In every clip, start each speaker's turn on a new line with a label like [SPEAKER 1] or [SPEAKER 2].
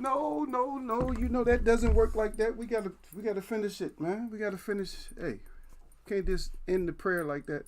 [SPEAKER 1] No. You know that doesn't work like that. We gotta finish it, man. We gotta finish. Hey, can't just end the prayer like that.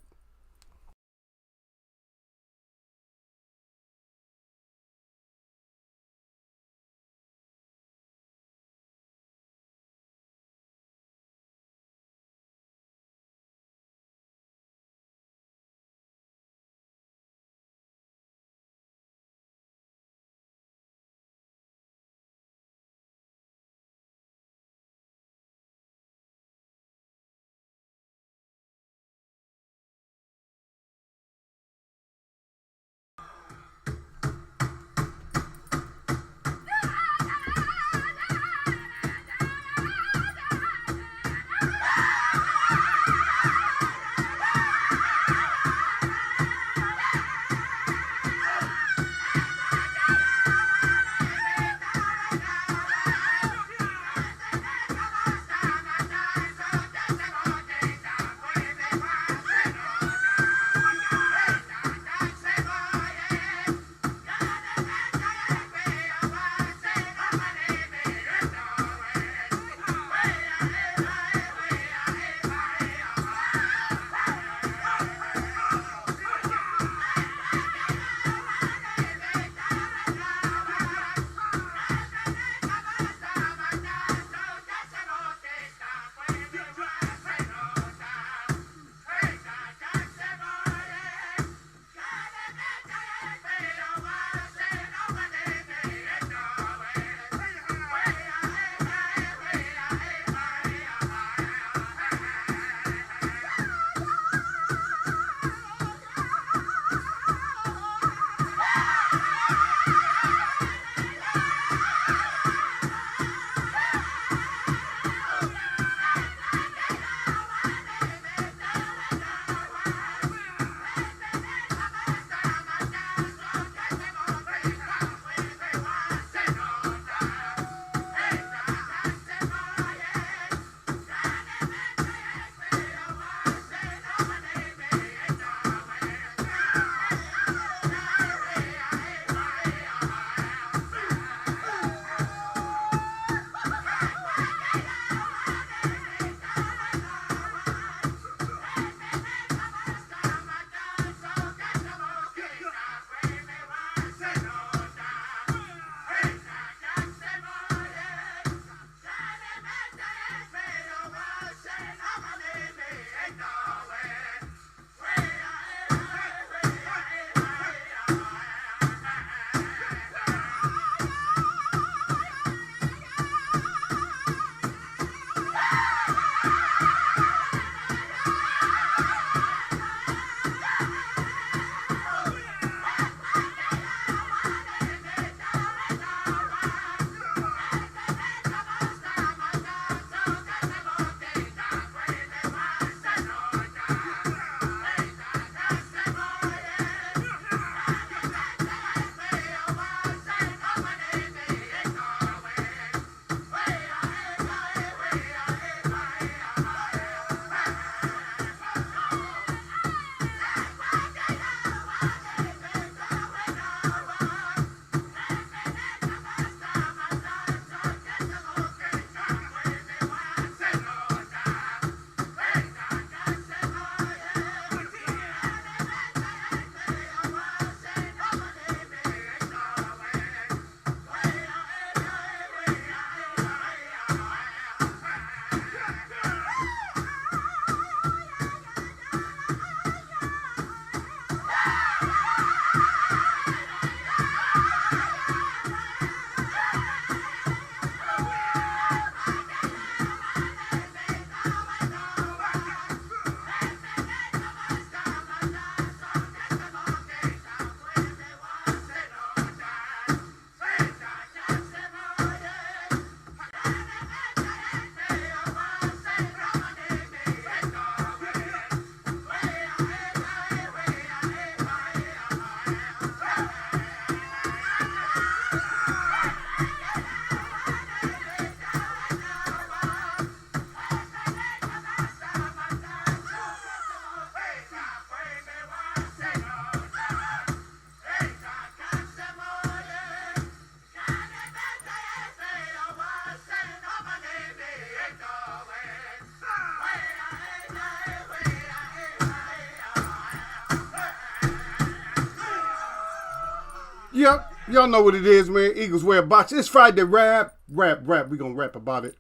[SPEAKER 1] Yep, y'all know what it is, man. Eagles wear box. It's Friday. Rap. We gonna rap about it.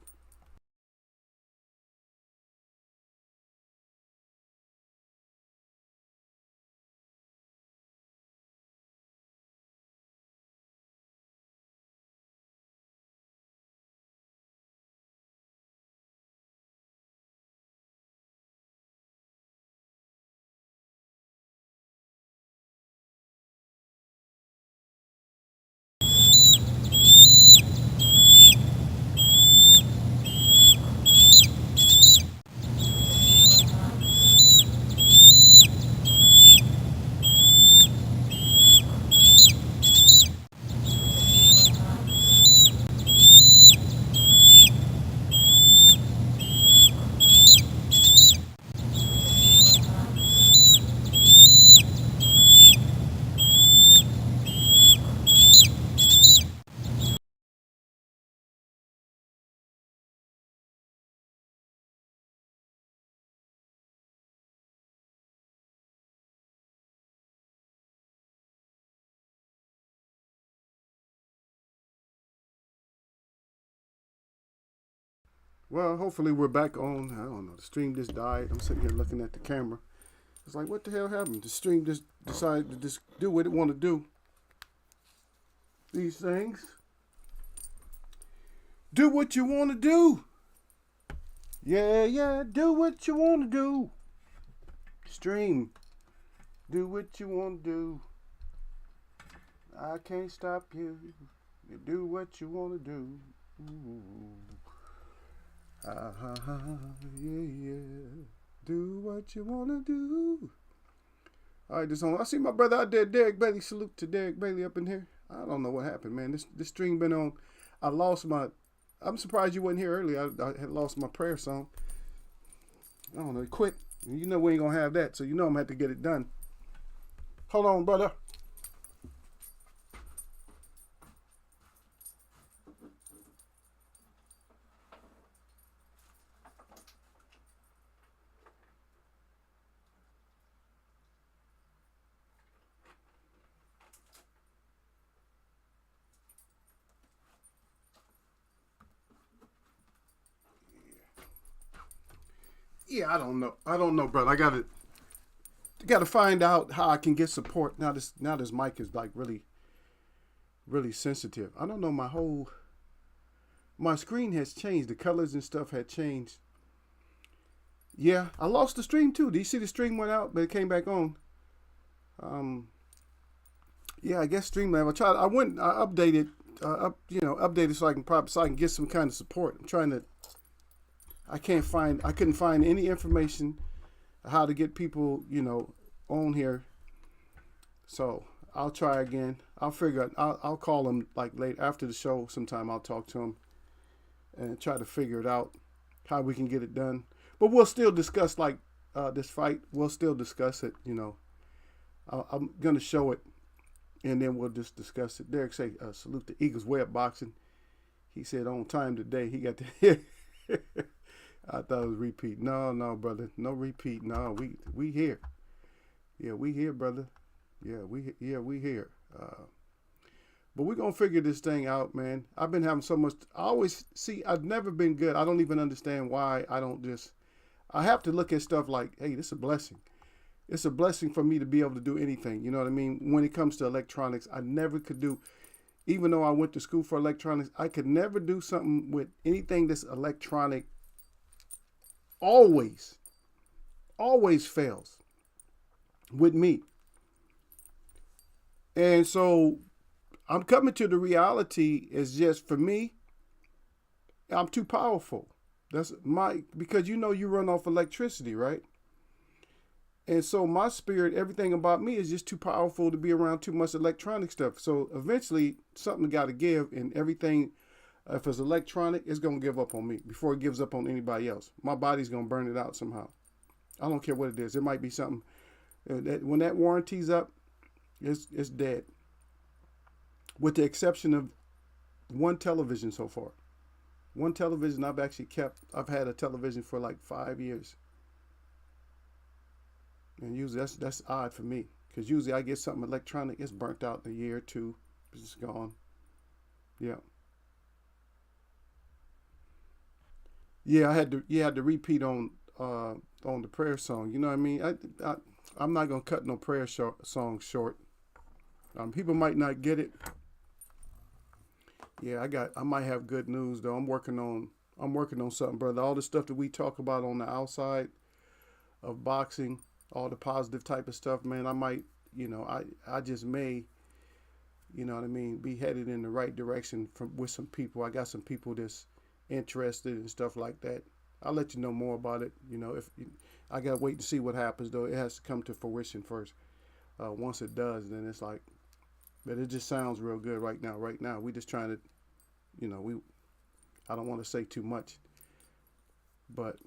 [SPEAKER 1] Well, hopefully we're back on. I don't know. The stream just died. I'm sitting here looking at the camera. It's like, what the hell happened? The stream just decided to just do what it want to do. These things. Do what you want to do. Yeah. Do what you want to do. Stream. Do what you want to do. I can't stop you. You do what you want to do. Ooh. Yeah. Do what you want to do. All right, this on. I see my brother out there, Derek Bailey. Salute to Derek Bailey up in here. I don't know what happened, man. This stream been on. I lost my. I'm surprised you wasn't here earlier. I had lost my prayer song. I don't know. It quit. You know we ain't gonna have that, so you know I'm gonna have to get it done. Hold on, brother. Yeah, I don't know, brother. I gotta find out how I can get support. This mic is like really sensitive. I don't know. My screen has changed. The colors and stuff had changed. Yeah, I lost the stream too. Do you see the stream went out, but it came back on? Yeah, I guess Streamlab. I updated, updated so I can get some kind of support. I'm trying to. I couldn't find any information how to get people, on here. So I'll try again. I'll figure out. I'll call them like late after the show sometime. I'll talk to them and try to figure it out how we can get it done. But we'll still discuss this fight. We'll still discuss it. I'm gonna show it, and then we'll just discuss it. Derek say, salute the Eagles way up boxing. He said on time today. He got the. I thought it was repeat. No, brother. No repeat. No, we here. Yeah, we here, brother. Yeah, we here. But we're going to figure this thing out, man. I've been having so much. I've never been good. I don't even understand why I have to look at stuff like, hey, this is a blessing. It's a blessing for me to be able to do anything. You know what I mean? When it comes to electronics, I never could do, even though I went to school for electronics, I could never do something with anything that's electronic. Always fails with me. And so I'm coming to the reality is just for me, I'm too powerful. Because you run off electricity, right? And so my spirit, everything about me is just too powerful to be around too much electronic stuff. So eventually something got to give, and everything, if it's electronic, it's going to give up on me before it gives up on anybody else. My body's going to burn it out somehow. I don't care what it is. It might be something when that warranty's up, it's dead. With the exception of one television so far. One television I've had a television for like 5 years. And usually that's odd for me, because usually I get something electronic, it's burnt out in a year or two. It's gone. Yeah. Yeah, I had to. You had to repeat on the prayer song. You know what I mean? I I'm not gonna cut no song short. People might not get it. Yeah, I might have good news though. I'm working on something, brother. All the stuff that we talk about on the outside of boxing, all the positive type of stuff, man. I might, I just may, what I mean, be headed in the right direction with some people. I got some people that's interested and stuff like that. I'll let you know more about it. If I gotta wait to see what happens though. It has to come to fruition first. Once it does, then it's like, but it just sounds real good right now. Right now, we just trying to, we. I don't want to say too much, but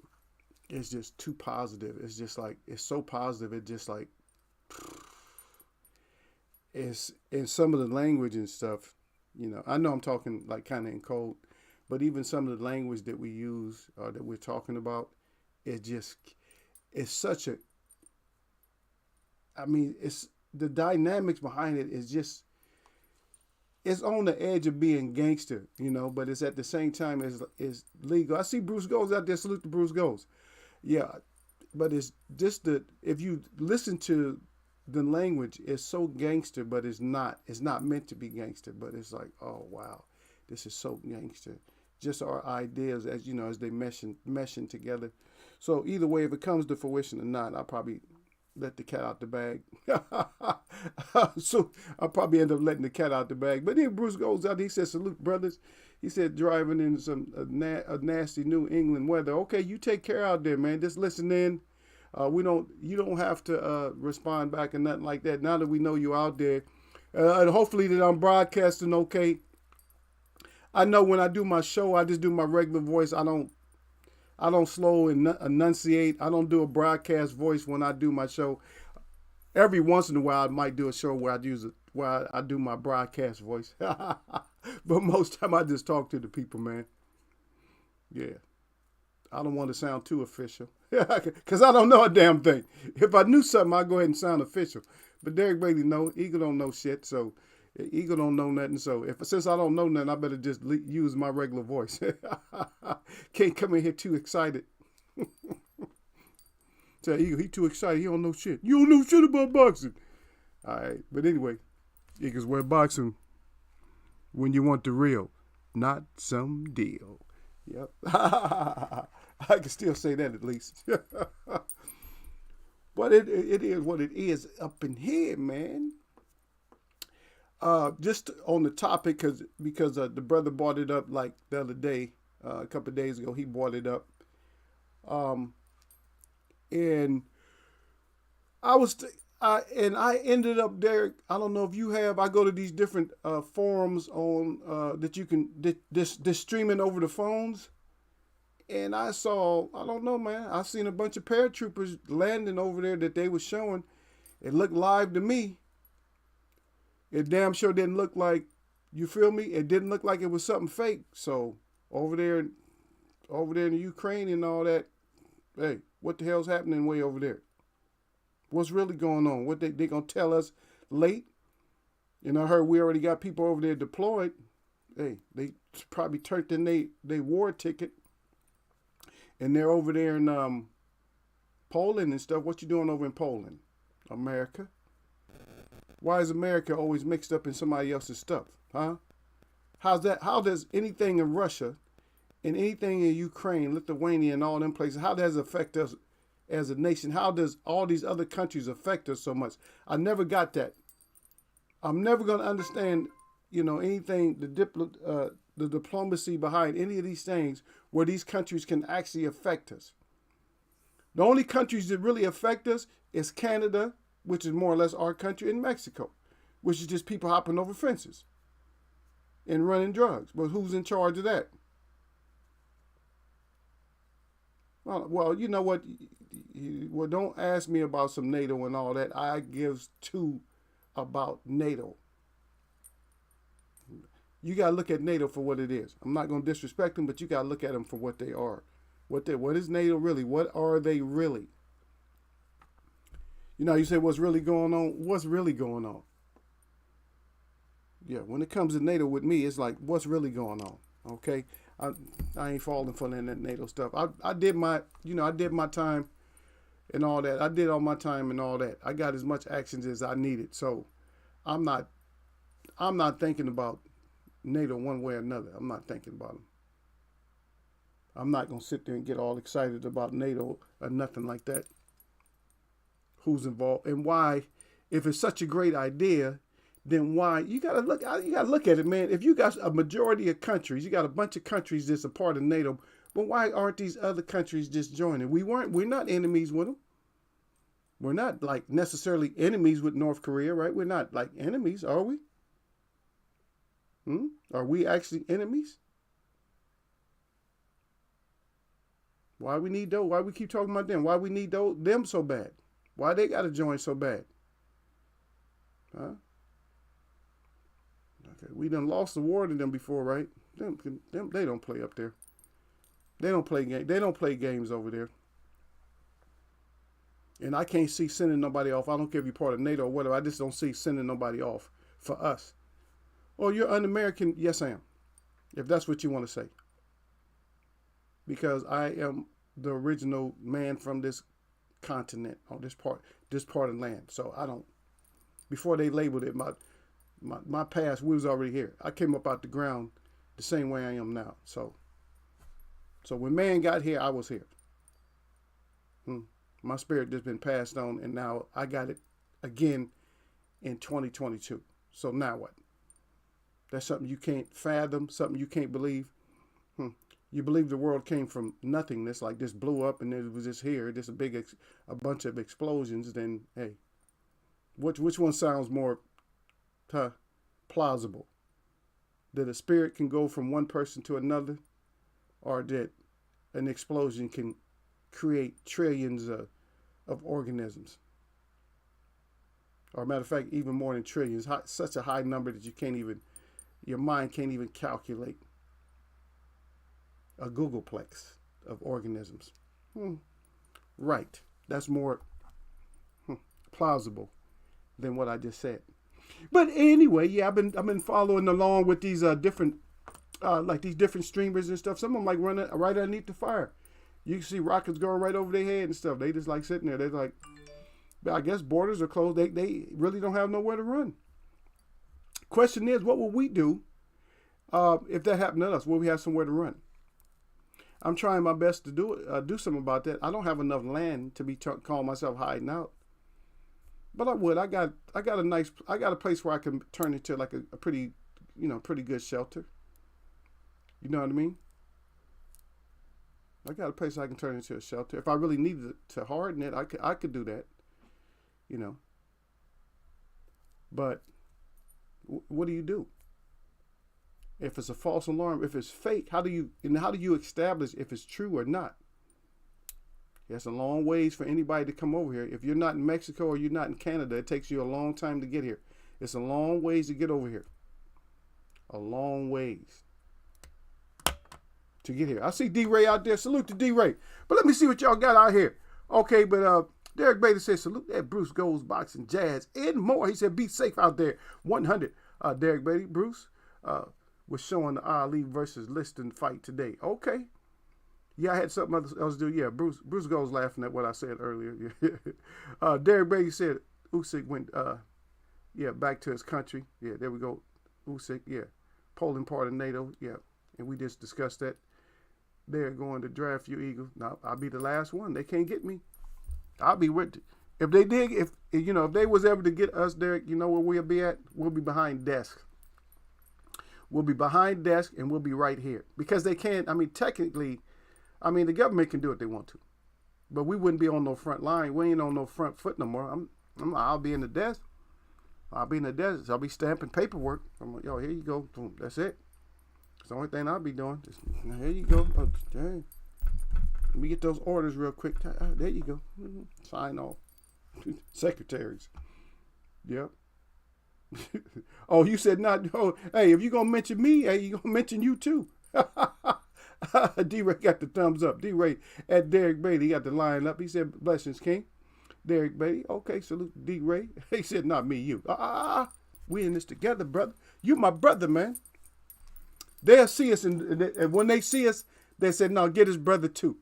[SPEAKER 1] it's just too positive. It's just like it's so positive. It just like it's in some of the language and stuff. I know I'm talking like kind of in code, but even some of the language that we use or that we're talking about, it's such a. I mean, it's the dynamics behind it is just it's on the edge of being gangster, but it's at the same time is legal. I see Bruce Goes out there. Salute to Bruce Goes. Yeah, but it's just if you listen to the language, it's so gangster, but it's not. It's not meant to be gangster, but it's like, oh wow, this is so gangster. Just our ideas, as they meshing together. So either way, if it comes to fruition or not, I'll probably let the cat out the bag. So I'll probably end up letting the cat out the bag. But then Bruce Goes out. He said, "Salute, brothers." He said, driving in a nasty New England weather. Okay, you take care out there, man. Just listen in. You don't have to respond back or nothing like that. Now that we know you're out there, and hopefully that I'm broadcasting okay. I know when I do my show, I just do my regular voice. I don't slow and enunciate. I don't do a broadcast voice when I do my show. Every once in a while, I might do a show where I do my broadcast voice. But most time I just talk to the people, man. Yeah. I don't want to sound too official because I don't know a damn thing. If I knew something, I'd go ahead and sound official. But Derek Bailey Eagle don't know shit, so Eagle don't know nothing. So since I don't know nothing, I better just use my regular voice. Can't come in here too excited. Tell Eagle, he too excited. He don't know shit. You don't know shit about boxing. All right, but anyway, Eagles, we're boxing when you want the real, not some deal. Yep. I can still say that at least. But it is what it is up in here, man. Just on the topic, because the brother brought it up like the other day, a couple of days ago, he brought it up. And I ended up there. I don't know if you have. I go to these different forums on that you can this streaming over the phones, and I don't know, man. I seen a bunch of paratroopers landing over there that they were showing. It looked live to me. It damn sure didn't look like, you feel me? It didn't look like it was something fake. So over there in the Ukraine and all that, hey, what the hell's happening way over there? What's really going on? What they gonna tell us late? And I heard we already got people over there deployed. Hey, they probably turned in they war ticket, and they're over there in Poland and stuff. What you doing over in Poland, America? Why is America always mixed up in somebody else's stuff, huh? How's that? How does anything in Russia and anything in Ukraine, Lithuania, and all them places, how does it affect us as a nation? How does all these other countries affect us so much? I never got that. I'm never going to understand, anything, the diplomacy behind any of these things where these countries can actually affect us. The only countries that really affect us is Canada, which is more or less our country, and Mexico, which is just people hopping over fences and running drugs. But who's in charge of that? Well, you know what? Well, don't ask me about some NATO and all that. I gives two about NATO. You got to look at NATO for what it is. I'm not going to disrespect them, but you got to look at them for what they are. What is NATO really? What are they really? You say what's really going on? What's really going on? Yeah, when it comes to NATO with me, it's like, what's really going on? Okay, I I ain't falling for that NATO stuff. I did my, I did my time and all that. I did all my time and all that. I got as much actions as I needed. So I'm not I'm not thinking about NATO one way or another. I'm not thinking about them. I'm not gonna sit there and get all excited about NATO or nothing like that. Who's involved and why? If it's such a great idea, then why? You gotta look at it, man. If you got a majority of countries, you got a bunch of countries that's a part of NATO, but why aren't these other countries just joining? We're not enemies with them. We're not like necessarily enemies with North Korea, right? We're not like enemies, are we? Are we actually enemies? Why we need those? Why we keep talking about them? Why we need them so bad? Why they got to join so bad? Huh? Okay, we done lost the war to them before, right? Them they don't play up there. They don't play game. They don't play games over there. And I can't see sending nobody off. I don't care if you're part of NATO or whatever. I just don't see sending nobody off for us. Oh, you're un-American? Yes, I am. If that's what you want to say. Because I am the original man from this continent, on this part of the land. So I don't. Before they labeled it, my past, we was already here. I came up out the ground the same way I am now. So when man got here, I was here. My spirit just been passed on, and now I got it again in 2022. So now what? That's something you can't fathom, something you can't believe. You believe the world came from nothingness, like this blew up and it was just here, just a bunch of explosions. Then hey, which one sounds more plausible? That a spirit can go from one person to another, or that an explosion can create trillions of organisms? Or matter of fact, even more than trillions, such a high number that your mind can't even calculate. A googleplex of organisms. Right. That's more plausible than what I just said. But anyway, yeah, I've been following along with these different like these different streamers and stuff. Some of them like running right underneath the fire. You can see rockets going right over their head and stuff. They just like sitting there. They're like, I guess borders are closed. They really don't have nowhere to run. Question is, what will we do if that happened to us? Will we have somewhere to run? I'm trying my best to do something about that. I don't have enough land to be calling myself hiding out, but I would. I got a place where I can turn into like a pretty, pretty good shelter. You know what I mean? I got a place I can turn into a shelter. If I really needed to harden it, I could do that. But what do you do? If it's a false alarm, if it's fake, how do you establish if it's true or not? It's a long ways for anybody to come over here. If you're not in Mexico or you're not in Canada, it takes you a long time to get here. It's a long ways to get over here. A long ways to get here. I see D-Ray out there. Salute to D-Ray. But let me see what y'all got out here. Okay, but Derek Bader says, salute that Bruce Goes Boxing Jazz and more. He said, be safe out there. 100. Derek Bader, Bruce. Was showing the Ali versus Liston fight today. Okay. Yeah, I had something else to do. Yeah, Bruce goes laughing at what I said earlier. Derek Brady said Usyk went back to his country. Yeah, there we go. Usyk, yeah. Poland part of NATO. Yeah. And we just discussed that. They're going to draft you, Eagles. Now, I'll be the last one. They can't get me. I'll be with if they did, if they was ever to get us, Derek, you know where we'll be at? We'll be behind desk. We'll be behind desk and we'll be right here. Because they can't, technically, the government can do what they want to. But we wouldn't be on no front line. We ain't on no front foot no more. I'll be in the desk. I'll be in the desk. I'll be stamping paperwork. I'm like, here you go. Boom, that's it. It's the only thing I'll be doing. Just, here you go. Oh, dang. Let me get those orders real quick. There you go. Sign off. Secretaries. Yep. Oh, you said not. Oh, hey, if you're going to mention me, hey, you're going to mention you too. D-Ray got the thumbs up. D-Ray at Derek Beatty, he got the line up. He said, blessings, King. Derek Beatty, okay, salute D-Ray. He said, not me, you. We in this together, brother. You my brother, man. They'll see us, and when they see us, they said, "No, get his brother too."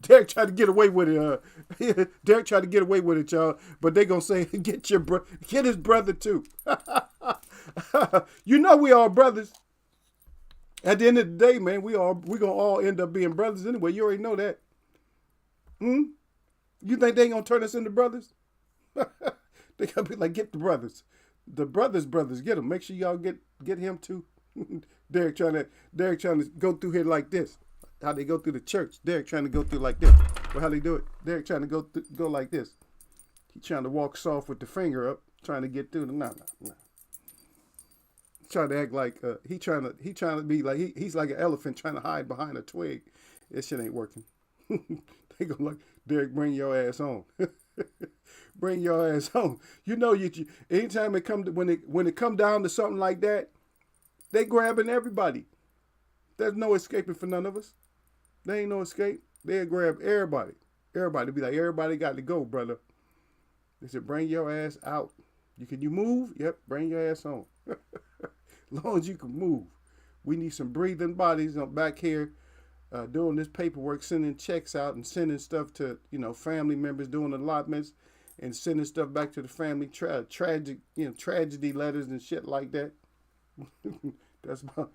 [SPEAKER 1] Derek tried to get away with it. Derek tried to get away with it, y'all. But they gonna say, "Get his brother too." You know we all brothers. At the end of the day, man, we gonna all end up being brothers anyway. You already know that. You think they ain't gonna turn us into brothers? They gonna be like, "Get the brothers, brothers, get them. Make sure y'all get him too." Derek trying to go through here like this. How they go through the church. Derek trying to go through like this. Well, how they do it? Derek trying to go like this. He trying to walk soft with the finger up, trying to get through the no. Trying to act like he trying to be like he's like an elephant trying to hide behind a twig. This shit ain't working. They gonna like, Derek, bring your ass on. Bring your ass on. You know you anytime when it come down to something like that, they grabbing everybody. There's no escaping for none of us. There ain't no escape. They'll grab everybody. Everybody be like, everybody got to go, brother. They said, bring your ass out. Can you move? Yep, bring your ass on. As long as you can move. We need some breathing bodies back here doing this paperwork, sending checks out and sending stuff to, family members, doing allotments and sending stuff back to the family, tragedy letters and shit like that. That's about...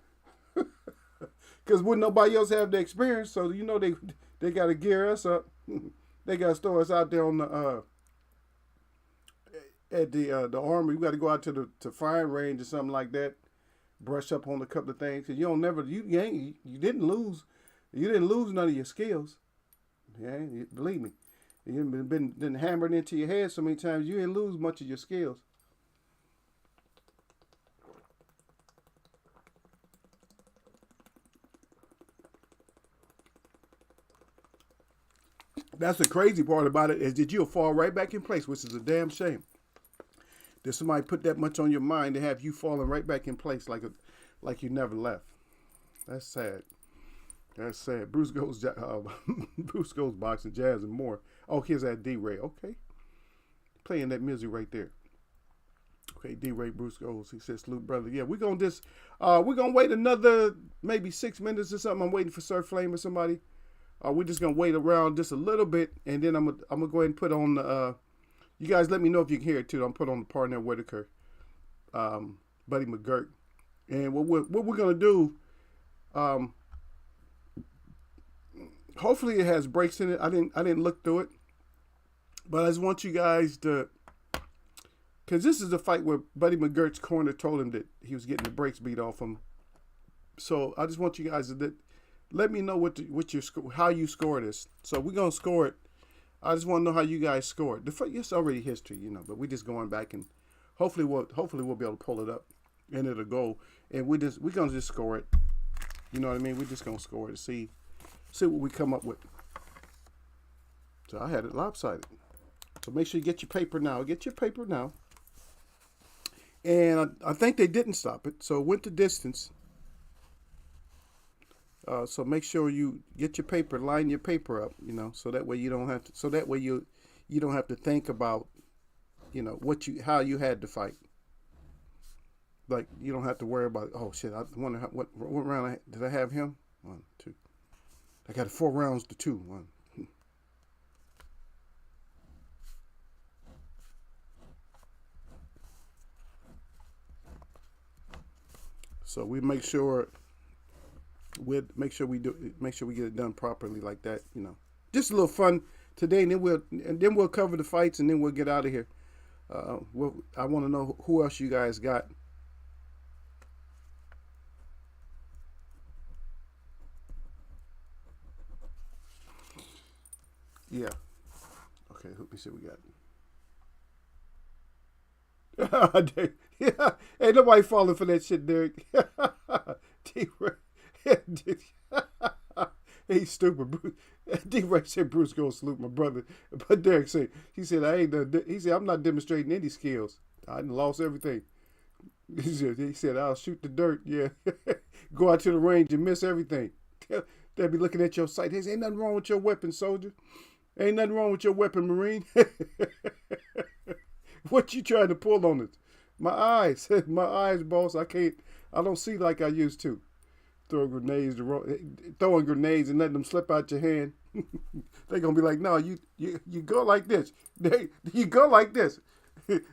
[SPEAKER 1] Because wouldn't nobody else have the experience, so they got to gear us up. They got to store us out there on the at the army. We got to go out to the firing range or something like that. Brush up on a couple of things. Cause you didn't lose none of your skills. Yeah, believe me, you've been hammered into your head so many times. You didn't lose much of your skills. That's the crazy part about it, is that you'll fall right back in place, which is a damn shame. That somebody put that much on your mind to have you falling right back in place like you never left. That's sad. That's sad. Bruce goes boxing, jazz, and more. Oh, here's that D-Ray. Okay. Playing that music right there. Okay, D-Ray, Bruce goes. He says, salute, brother. Yeah, we're gonna wait another maybe 6 minutes or something. I'm waiting for Sir Flame or somebody. We're just gonna wait around just a little bit, and then I'm gonna go ahead and put on the. You guys, let me know if you can hear it too. I'm put on the partner Whitaker, Buddy Mcgirt, and what we're gonna do. Hopefully it has breaks in it. I didn't look through it, but I just want you guys to, because this is the fight where Buddy Mcgirt's corner told him that he was getting the brakes beat off him. So I just want you guys to. Let me know how you score this. So we're gonna score it. I just want to know how you guys scored. It's already history, but we're just going back and hopefully we'll be able to pull it up and it'll go. And we're gonna just score it. You know what I mean? We're just gonna score it. See what we come up with. So I had it lopsided. So make sure you get your paper now. Get your paper now. And I think they didn't stop it. So it went the distance. So make sure you get your paper, line your paper up, so that way you don't have to. So that way you don't have to think about, how you had to fight. Like you don't have to worry about. Oh shit! I wonder what round did I have him? 1, 2. I got 4 rounds to 2. 1. So we make sure. Make sure we get it done properly like that, Just a little fun today, and then we'll cover the fights, and then we'll get out of here. I want to know who else you guys got. Yeah. Okay, let me see what we got. Yeah, ain't nobody falling for that shit, Derek. He's stupid. D-Ray said Bruce gonna salute my brother, but Derek said I'm not demonstrating any skills. I lost everything. He said I'll shoot the dirt. Yeah, go out to the range and miss everything. They'll be looking at your sight. They say, ain't nothing wrong with your weapon, soldier. Ain't nothing wrong with your weapon, Marine. What you trying to pull on us? My eyes, my eyes, boss. I can't. I don't see like I used to. Throwing grenades and letting them slip out your hand. They're gonna be like, no, you go like this. You go like this.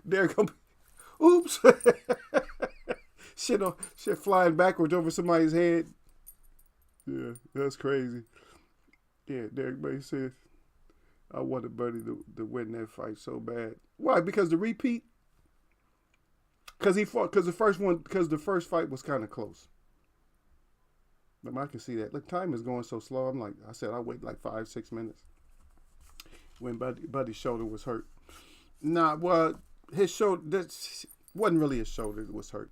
[SPEAKER 1] They're gonna be, oops. Shit flying backwards over somebody's head. Yeah, that's crazy. Yeah, Derek Bay said, I wanted Buddy to win that fight so bad. Why? Because the repeat. Because he fought. Because the first fight was kind of close. I can see that. Look, time is going so slow. I'm like, I said, I'll wait like 5-6 minutes. When Buddy's shoulder was hurt. Nah, well, his shoulder, that wasn't really his shoulder that was hurt.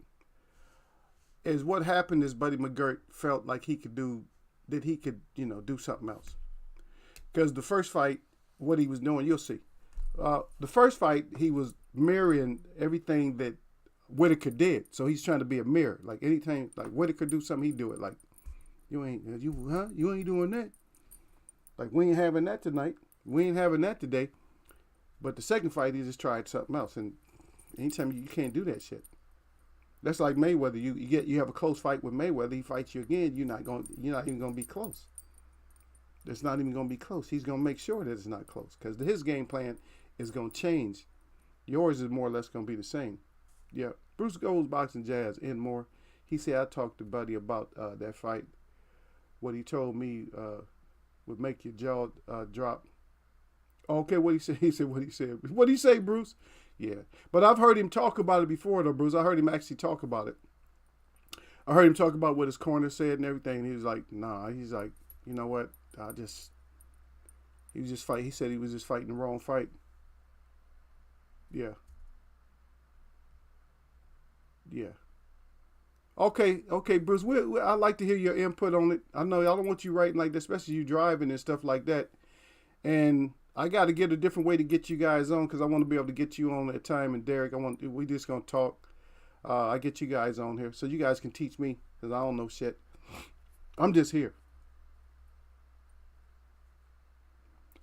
[SPEAKER 1] Is what happened is Buddy Mcgirt felt like he could do something else. Because the first fight, what he was doing, you'll see. The first fight, he was mirroring everything that Whitaker did. So he's trying to be a mirror. Like anytime, like Whitaker do something, he do it. Like, you ain't doing that. Like, we ain't having that tonight. We ain't having that today. But the second fight, he just tried something else. And anytime you can't do that shit. That's like Mayweather. You have a close fight with Mayweather. He fights you again. You're not even gonna be close. It's not even gonna be close. He's gonna make sure that it's not close because his game plan is gonna change. Yours is more or less gonna be the same. Yeah. Bruce Gold's Boxing Jazz and more. He said I talked to Buddy about that fight. What he told me would make your jaw drop. Okay, what he said? He said what he said. What did he say, Bruce? Yeah, but I've heard him talk about it before, though, Bruce. I heard him actually talk about it. I heard him talk about what his corner said and everything. And he was like, nah. He's like, you know what? He was just fighting. He said he was just fighting the wrong fight. Yeah. Yeah. Okay, Bruce. I'd like to hear your input on it. I know I don't want you writing like that, especially you driving and stuff like that. And I got to get a different way to get you guys on because I want to be able to get you on at time. And Derek, we just gonna talk. I get you guys on here so you guys can teach me because I don't know shit. I'm just here.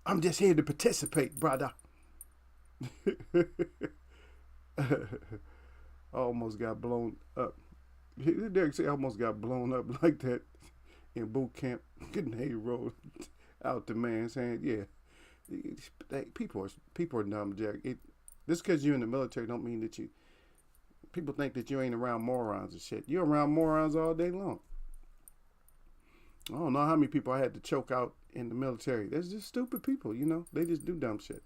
[SPEAKER 1] I'm just here to participate, brother. I almost got blown up. Derek said I almost got blown up like that in boot camp. Getting hay rolled out the man's hand. Yeah. People are dumb, Jack. Just because you're in the military don't mean that people think that you ain't around morons and shit. You're around morons all day long. I don't know how many people I had to choke out in the military. There's just stupid people, They just do dumb shit.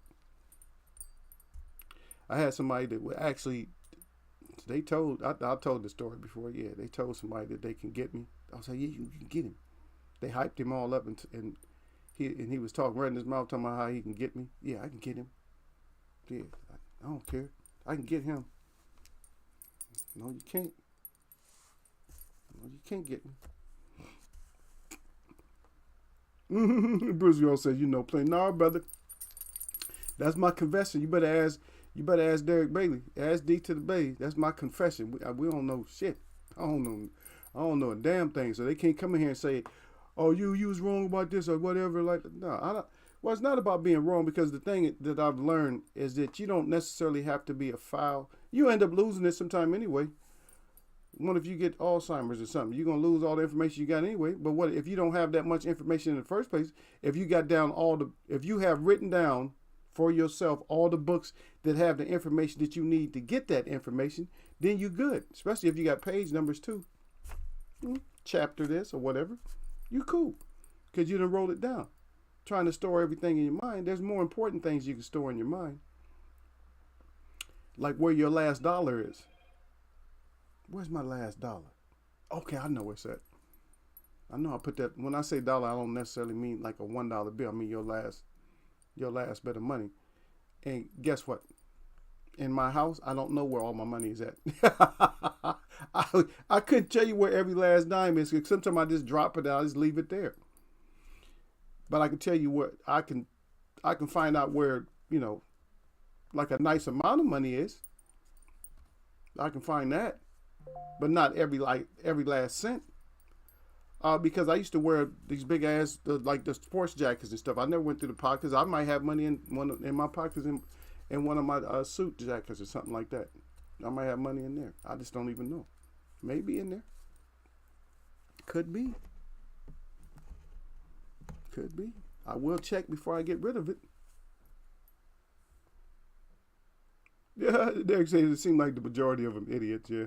[SPEAKER 1] I had somebody that would actually, I told the story before, yeah. They told somebody that they can get me. I was like, yeah, you can get him. They hyped him all up and he was talking right in his mouth, talking about how he can get me. Yeah, I can get him. Yeah, I don't care. I can get him. No, you can't. No, you can't get me. Bruce Young said, plain. Nah, brother. That's my confession. You better ask Derek Bailey. Ask D to the Bay. That's my confession. We don't know shit. I don't know a damn thing. So they can't come in here and say, oh, you was wrong about this or whatever. Like, no, I don't. Well, it's not about being wrong because the thing that I've learned is that you don't necessarily have to be a foul. You end up losing it sometime anyway. What if you get Alzheimer's or something? You're going to lose all the information you got anyway. But what if you don't have that much information in the first place? If you have written down for yourself all the books that have the information that you need to get that information, then you're good. Especially if you got page numbers too. Chapter this or whatever. You cool. Because you done wrote it down. Trying to store everything in your mind. There's more important things you can store in your mind. Like where your last dollar is. Where's my last dollar? Okay, I know where it's at. I know I put that. When I say dollar, I don't necessarily mean like a $1 bill. I mean your last bit of money. And guess what? In my house, I don't know where all my money is at. I couldn't tell you where every last dime is. Sometimes I just drop it out, I just leave it there. But I can tell you what I can find out where, like a nice amount of money is. I can find that. But not every last cent. Because I used to wear these big ass the sports jackets and stuff. I never went through the pockets. I might have money in my pockets in one of my suit jackets or something like that. I might have money in there. I just don't even know. Maybe in there. Could be. Could be. I will check before I get rid of it. Yeah, Derek says it seemed like the majority of them idiots, yeah.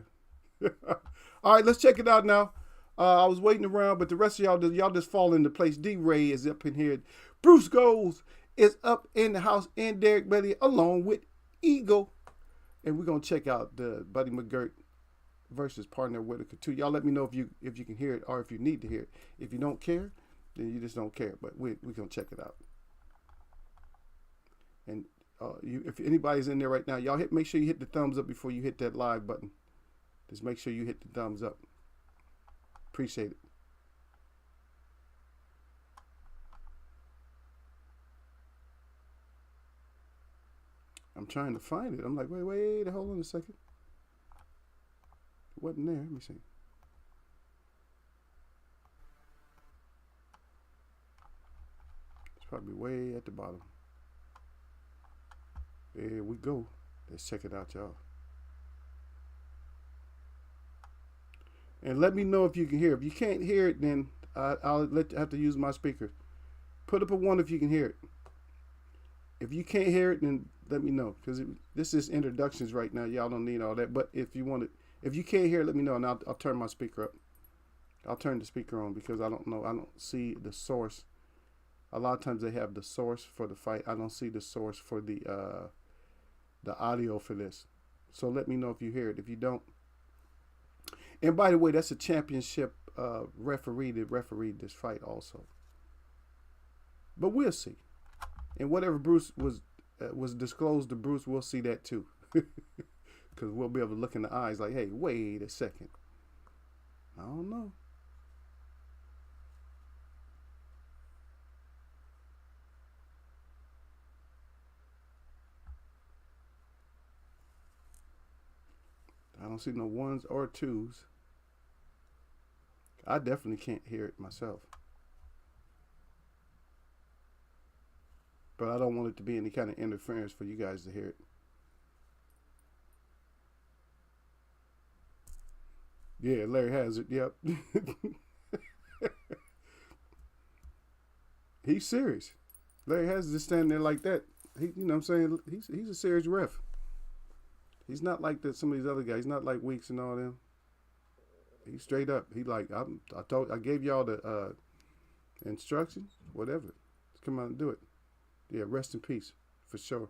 [SPEAKER 1] All right, let's check it out now. I was waiting around, but the rest of y'all just fall into place. D-Ray is up in here. Bruce Goals is up in the house, and Derek Betty along with Eagle. And we're going to check out the Buddy Mcgirt versus partner Whitaker 2. Y'all let me know if you can hear it or if you need to hear it. If you don't care, then you just don't care. But we're going to check it out. And if anybody's in there right now, y'all make sure you hit the thumbs up before you hit that live button. Just make sure you hit the thumbs up. Appreciate it. I'm trying to find it. I'm like, wait, hold on a second. It wasn't there. Let me see. It's probably way at the bottom. There we go. Let's check it out, y'all. And let me know if you can hear it. If you can't hear it, then I'll have to use my speaker. Put up a 1 if you can hear it. If you can't hear it, then let me know, because this is introductions right now. Y'all don't need all that. But if you want it, if you can't hear it, let me know, and I'll turn my speaker up. I'll turn the speaker on because I don't know. I don't see the source. A lot of times they have the source for the fight. I don't see the source for the audio for this. So let me know if you hear it. If you don't. And by the way, that's a championship referee that refereed this fight also. But we'll see. And whatever Bruce was disclosed to Bruce, we'll see that too. Because we'll be able to look in the eyes like, hey, wait a second. I don't know. I don't see no 1s or 2s. I definitely can't hear it myself. But I don't want it to be any kind of interference for you guys to hear it. Yeah, Larry Hazard, yep. He's serious. Larry Hazard is standing there like that. You know what I'm saying? He's a serious ref. He's not like some of these other guys. He's not like Weeks and all them. He's straight up. He like, I gave y'all the instructions, whatever. Let's come out and do it. Yeah, rest in peace, for sure.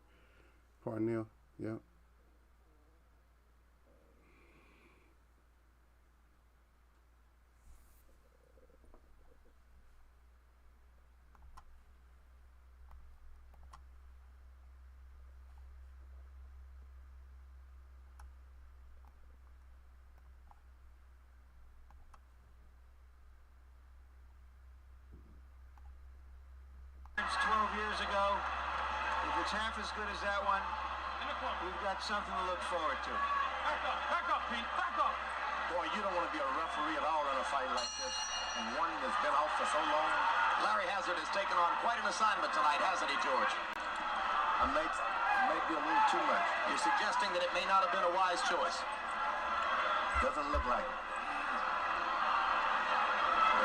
[SPEAKER 1] Parnell, yeah.
[SPEAKER 2] It's 12 years ago. If it's half as good as that one, we've got something to look forward to.
[SPEAKER 3] Back up, Pete, back up.
[SPEAKER 2] Boy, you don't want to be a referee at all in a fight like this, and one that's been out for so long.
[SPEAKER 4] Larry Hazard has taken on quite an assignment tonight, hasn't he, George?
[SPEAKER 2] It might be a little too much.
[SPEAKER 4] You're suggesting that it may not have been a wise choice.
[SPEAKER 2] Doesn't look like it.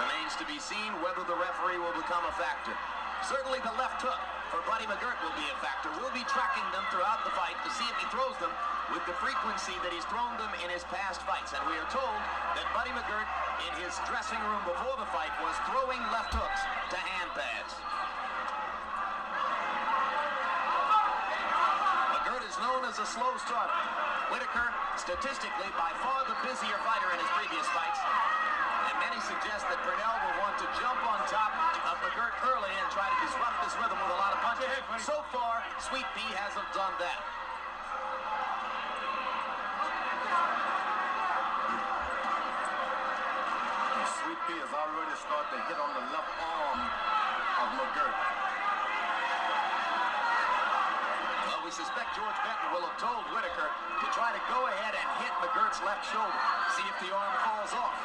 [SPEAKER 4] Remains to be seen whether the referee will become a factor. Certainly the left hook for Buddy Mcgirt will be a factor. We'll be tracking them throughout the fight to see if he throws them with the frequency that he's thrown them in his past fights. And we are told that Buddy Mcgirt, in his dressing room before the fight, was throwing left hooks to hand pads. Mcgirt is known as a slow starter. Whitaker, statistically, by far the busier fighter in his previous fights. And many suggest that Burnell will want to jump on top of Mcgirt early and try to disrupt this rhythm with a lot of punches. So far, Sweet Pea hasn't done that.
[SPEAKER 2] Sweet Pea has already started to hit on the left arm of Mcgirt.
[SPEAKER 4] Well, we suspect George Benton will have told Whitaker to try to go ahead and hit Mcgirt's left shoulder. See if the arm falls off.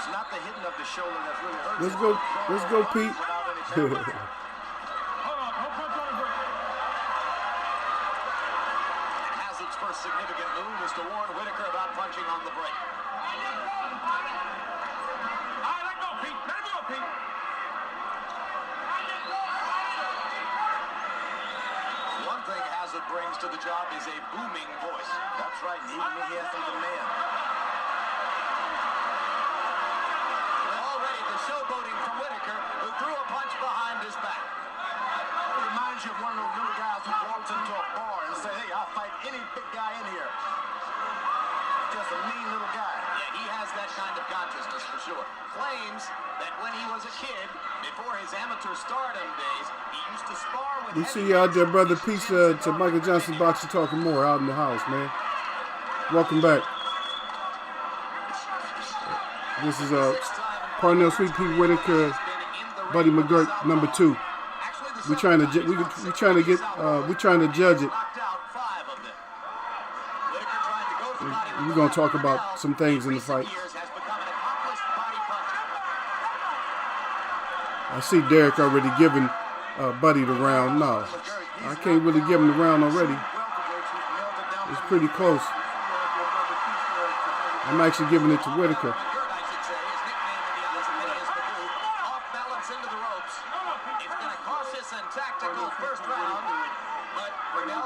[SPEAKER 2] It's not the hitting of the shoulder that really hurts.
[SPEAKER 1] Let's go, Pete.
[SPEAKER 3] Hold on, don't punch on the break.
[SPEAKER 4] Hazard's first significant move was to warn Whitaker about punching on the break.
[SPEAKER 3] All right, let go, Pete. Let him go, Pete.
[SPEAKER 4] One thing Hazard brings to the job is a booming voice. That's right, even when he has some demand. Already the showboating from Whitaker, who threw a punch behind his back.
[SPEAKER 2] It reminds you of one of those little guys who walks into a bar and say, hey, I'll fight any big guy in here. Just a mean little guy.
[SPEAKER 4] Yeah, he has that kind of consciousness for sure. Claims that when he was a kid, before his amateur stardom days, he used to spar with...
[SPEAKER 1] We see you out there, brother. Peace to Michael Johnson Boxing Talking More out in the house, man. Welcome back. This is Parnell Sweet Pete Whitaker, Buddy Mcgirt, number 2. We're trying to judge it. We're gonna talk about some things in the fight. I see Derek already giving Buddy the round. No, I can't really give him the round already. It's pretty close. I'm actually giving it to Whitaker.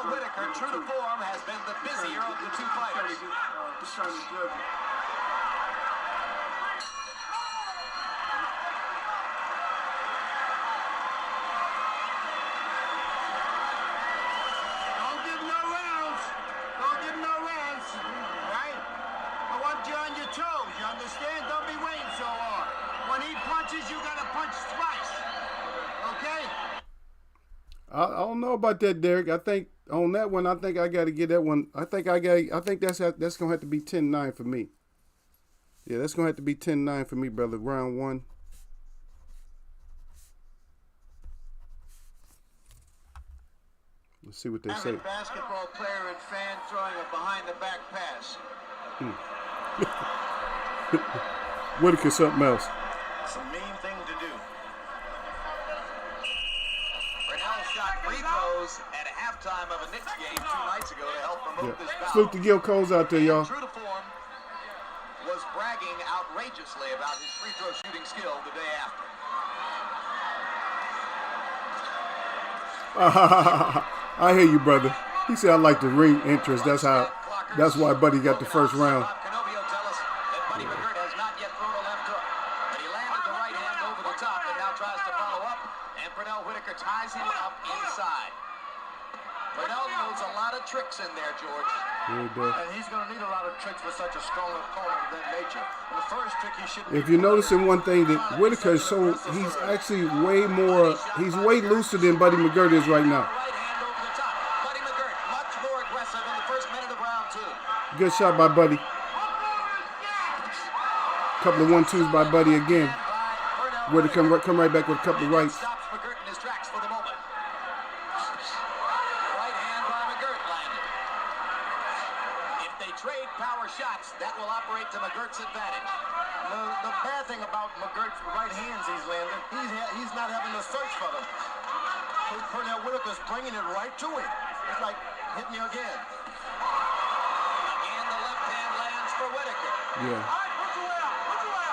[SPEAKER 4] Whitaker, true to form, has been the busier of the two fighters.
[SPEAKER 2] Just trying to judge it. Don't give no rounds. Don't give no rounds. Right? I want you on your toes. You understand? Don't be waiting so hard. When he punches, you gotta punch twice. Okay?
[SPEAKER 1] I don't know about that, Derek. I think on that one, I think I got to get that one. I think that's gonna have to be 10-9 for me. Yeah, that's gonna have to be 10-9 for me, brother. Round 1. Let's see what they say.
[SPEAKER 2] I'm a basketball player and fan throwing a behind-the-back pass.
[SPEAKER 1] Whitaker, something else.
[SPEAKER 2] It's a mean thing to do.
[SPEAKER 4] Shot free throws at halftime of a Knicks game 2 nights ago to help promote this bout.
[SPEAKER 1] Salute to Gil Coles out there, y'all.
[SPEAKER 4] True to form, was bragging outrageously about his free throw shooting skill the day after.
[SPEAKER 1] I hear you, brother. He said I like the ring entrance. That's why Buddy got the first round.
[SPEAKER 4] Canobio tell us that Buddy Mcgirt has not yet thrown a left hook, but he landed the right hand over the top and now tries to follow up. And Pernell Whitaker ties him up inside. Pernell knows a lot of tricks in there, George.
[SPEAKER 2] And he's going to need a lot of tricks with such a strong opponent of that nature. And the first trick he shouldn't.
[SPEAKER 1] If you're noticing one thing, that Whitaker is he's actually he's way looser than Buddy Mcgirt is right now.
[SPEAKER 4] Right hand over the top. Buddy Mcgirt much more aggressive in the first minute of round 2.
[SPEAKER 1] Good shot by Buddy. Couple of 1-2s by Buddy again. Whitaker come right back with a couple of rights.
[SPEAKER 4] Stops Mcgirt in his tracks for the moment. Right hand by Mcgirt landed. If they trade power shots, that will operate to Mcgirt's advantage.
[SPEAKER 2] The bad thing about McGirt's right hands he's landing, he's not having to search for them. Pernell Whitaker's bringing it right to him. It's like, hit me again.
[SPEAKER 4] Again, the left hand lands for Whitaker.
[SPEAKER 1] Yeah.
[SPEAKER 3] All right, put your way out. Put your way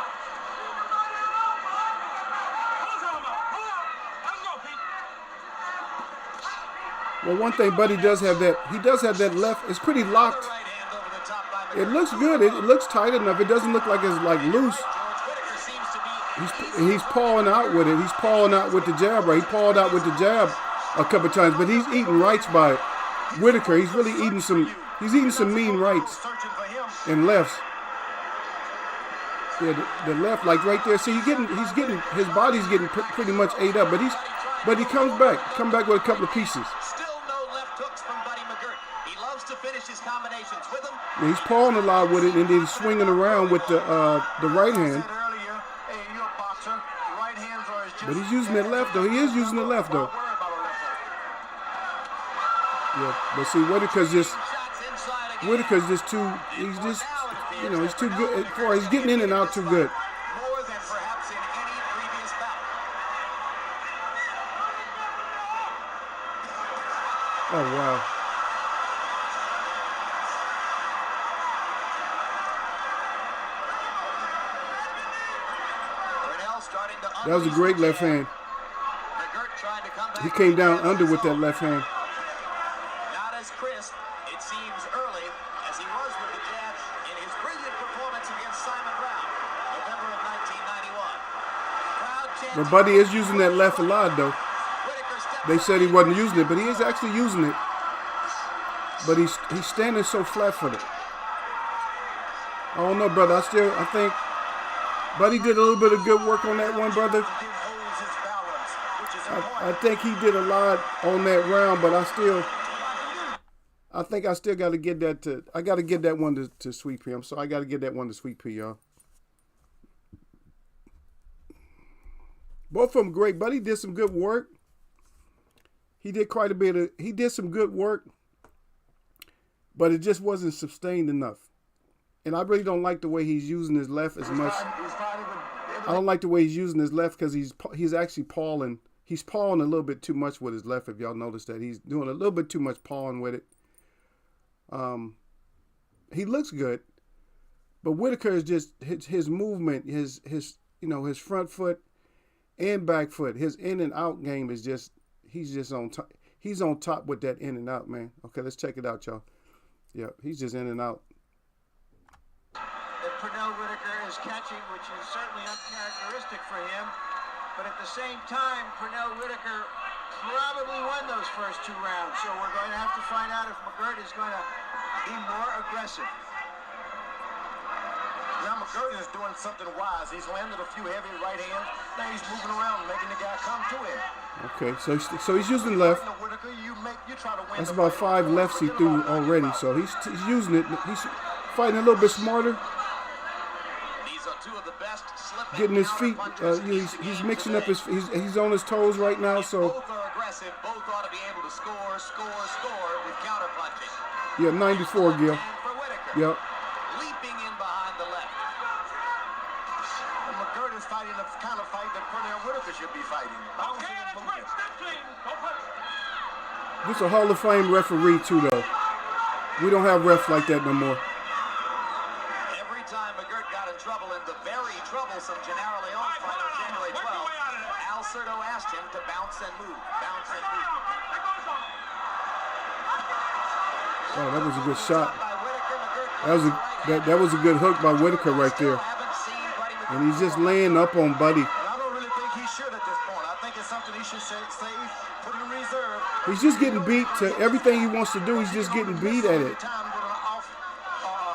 [SPEAKER 3] out.
[SPEAKER 1] Well, one thing Buddy does have that. He does have that left. It's pretty locked.
[SPEAKER 4] Right hand over the top by
[SPEAKER 1] It
[SPEAKER 4] Mcgirt.
[SPEAKER 1] looks good. It looks tight enough. It doesn't look like it's like loose.
[SPEAKER 4] George Whitaker seems to be
[SPEAKER 1] He's pawing out with it. He's pawing out with the jab. Right? He pawed out with the jab a couple times, but he's eating rights by Whitaker. He's really eating some. He's eating some mean rights
[SPEAKER 2] Searching for him.
[SPEAKER 1] and lefts. Yeah, the left, like right there. See, he's getting his body's getting pretty much ate up, but he comes back with a couple of pieces.
[SPEAKER 4] still no left hooks from Buddy Mcgirt. He loves to finish his combinations with them.
[SPEAKER 1] And he's pawing a lot with it, and then he's swinging around with the right hand.
[SPEAKER 2] I said earlier, hey, you're a boxer. Right hands are his
[SPEAKER 1] But he's using the left though. He is using the left though.
[SPEAKER 2] Don't worry about a left hook.
[SPEAKER 1] Yeah, but see, Whitaker's just
[SPEAKER 4] Shots inside again.
[SPEAKER 1] too. He's just, he's too good. He's getting in and out too good.
[SPEAKER 4] More than perhaps in any previous bout.
[SPEAKER 1] Oh wow.
[SPEAKER 4] starting to
[SPEAKER 1] That was a great left hand.
[SPEAKER 4] McGirt trying to come back.
[SPEAKER 1] He came down under with that left hand.
[SPEAKER 4] Not as crisp, it seems, early as he was with the jab in his brilliant performance against Simon Brown, November of 1991. Crowd chanting.
[SPEAKER 1] But Buddy is using that left a lot, though.
[SPEAKER 4] Whitaker steps
[SPEAKER 1] They
[SPEAKER 4] up
[SPEAKER 1] said he
[SPEAKER 4] in.
[SPEAKER 1] wasn't using it, but he is actually using it. But he's standing so flat-footed. I don't know, brother. I think Buddy did a little bit of good work on that one, brother.
[SPEAKER 2] Holds his balance, which is important.
[SPEAKER 1] I think he did a lot on that round, but I think I still got to get that to. I got to get that one to Sweet Pea. So I got to get that one to Sweet Pea, y'all. Both of them great. Buddy did some good work. He did quite a bit of. He did some good work, but it just wasn't sustained enough. And I really don't like the way he's using his left as much. I don't like the way he's using his left because he's actually pawing. He's pawing a little bit too much with his left. If y'all notice that, he's doing a little bit too much pawing with it. He looks good, but Whitaker is just his movement, his front foot and back foot, his in and out game is just he's just on top. He's on top with that in and out, man. Okay, let's check it out, y'all. Yeah, he's just in and out.
[SPEAKER 2] That Pernell Whitaker is catching, which is certainly uncharacteristic for him. But at the same time, Pernell Whitaker probably won those first 2 rounds. So we're going to have to find out if Mcgirt is going to be more aggressive.
[SPEAKER 3] Now McGirt is doing something wise. He's landed a few heavy right hands. Now he's moving around, making the guy come to him.
[SPEAKER 1] Okay, so he's using left.
[SPEAKER 3] Whitaker, you try to win.
[SPEAKER 1] That's about 5 lefts he threw already. So he's using it. He's fighting a little bit smarter.
[SPEAKER 4] These are two of the best slip and
[SPEAKER 1] Getting his
[SPEAKER 4] counter
[SPEAKER 1] feet,
[SPEAKER 4] punches in the
[SPEAKER 1] he's
[SPEAKER 4] game
[SPEAKER 1] mixing up
[SPEAKER 4] today.
[SPEAKER 1] he's on his toes right now, so
[SPEAKER 4] Both are aggressive. Both ought to be able to score with counter punching.
[SPEAKER 1] yeah, 94 Gil.
[SPEAKER 4] And for Whitaker,
[SPEAKER 1] Yep.
[SPEAKER 4] leaping in behind the left.
[SPEAKER 3] And McGirt is fighting the kind of fight that Pernell Whitaker should be fighting. Bouncing Okay, and that's moving. right. Step clean. Go for it.
[SPEAKER 1] This is a Hall of Fame referee too, though. We don't have refs like that no more.
[SPEAKER 4] Every time McGirt got in trouble in the very troublesome Gennaro Leon fight on January 12th, Al Certo asked him to bounce and move. Bounce and move.
[SPEAKER 1] Oh, that was a good shot.
[SPEAKER 4] By Whitaker, McGirt
[SPEAKER 1] That was a good hook by Whitaker right there.
[SPEAKER 4] haven't seen Buddy McGirt.
[SPEAKER 1] And he's just laying up on Buddy.
[SPEAKER 3] I don't really think he should at this point. I think it's something he should save, put in reserve.
[SPEAKER 1] He's just getting beat to everything he wants to do. He's just getting beat at it.
[SPEAKER 3] Time with an off,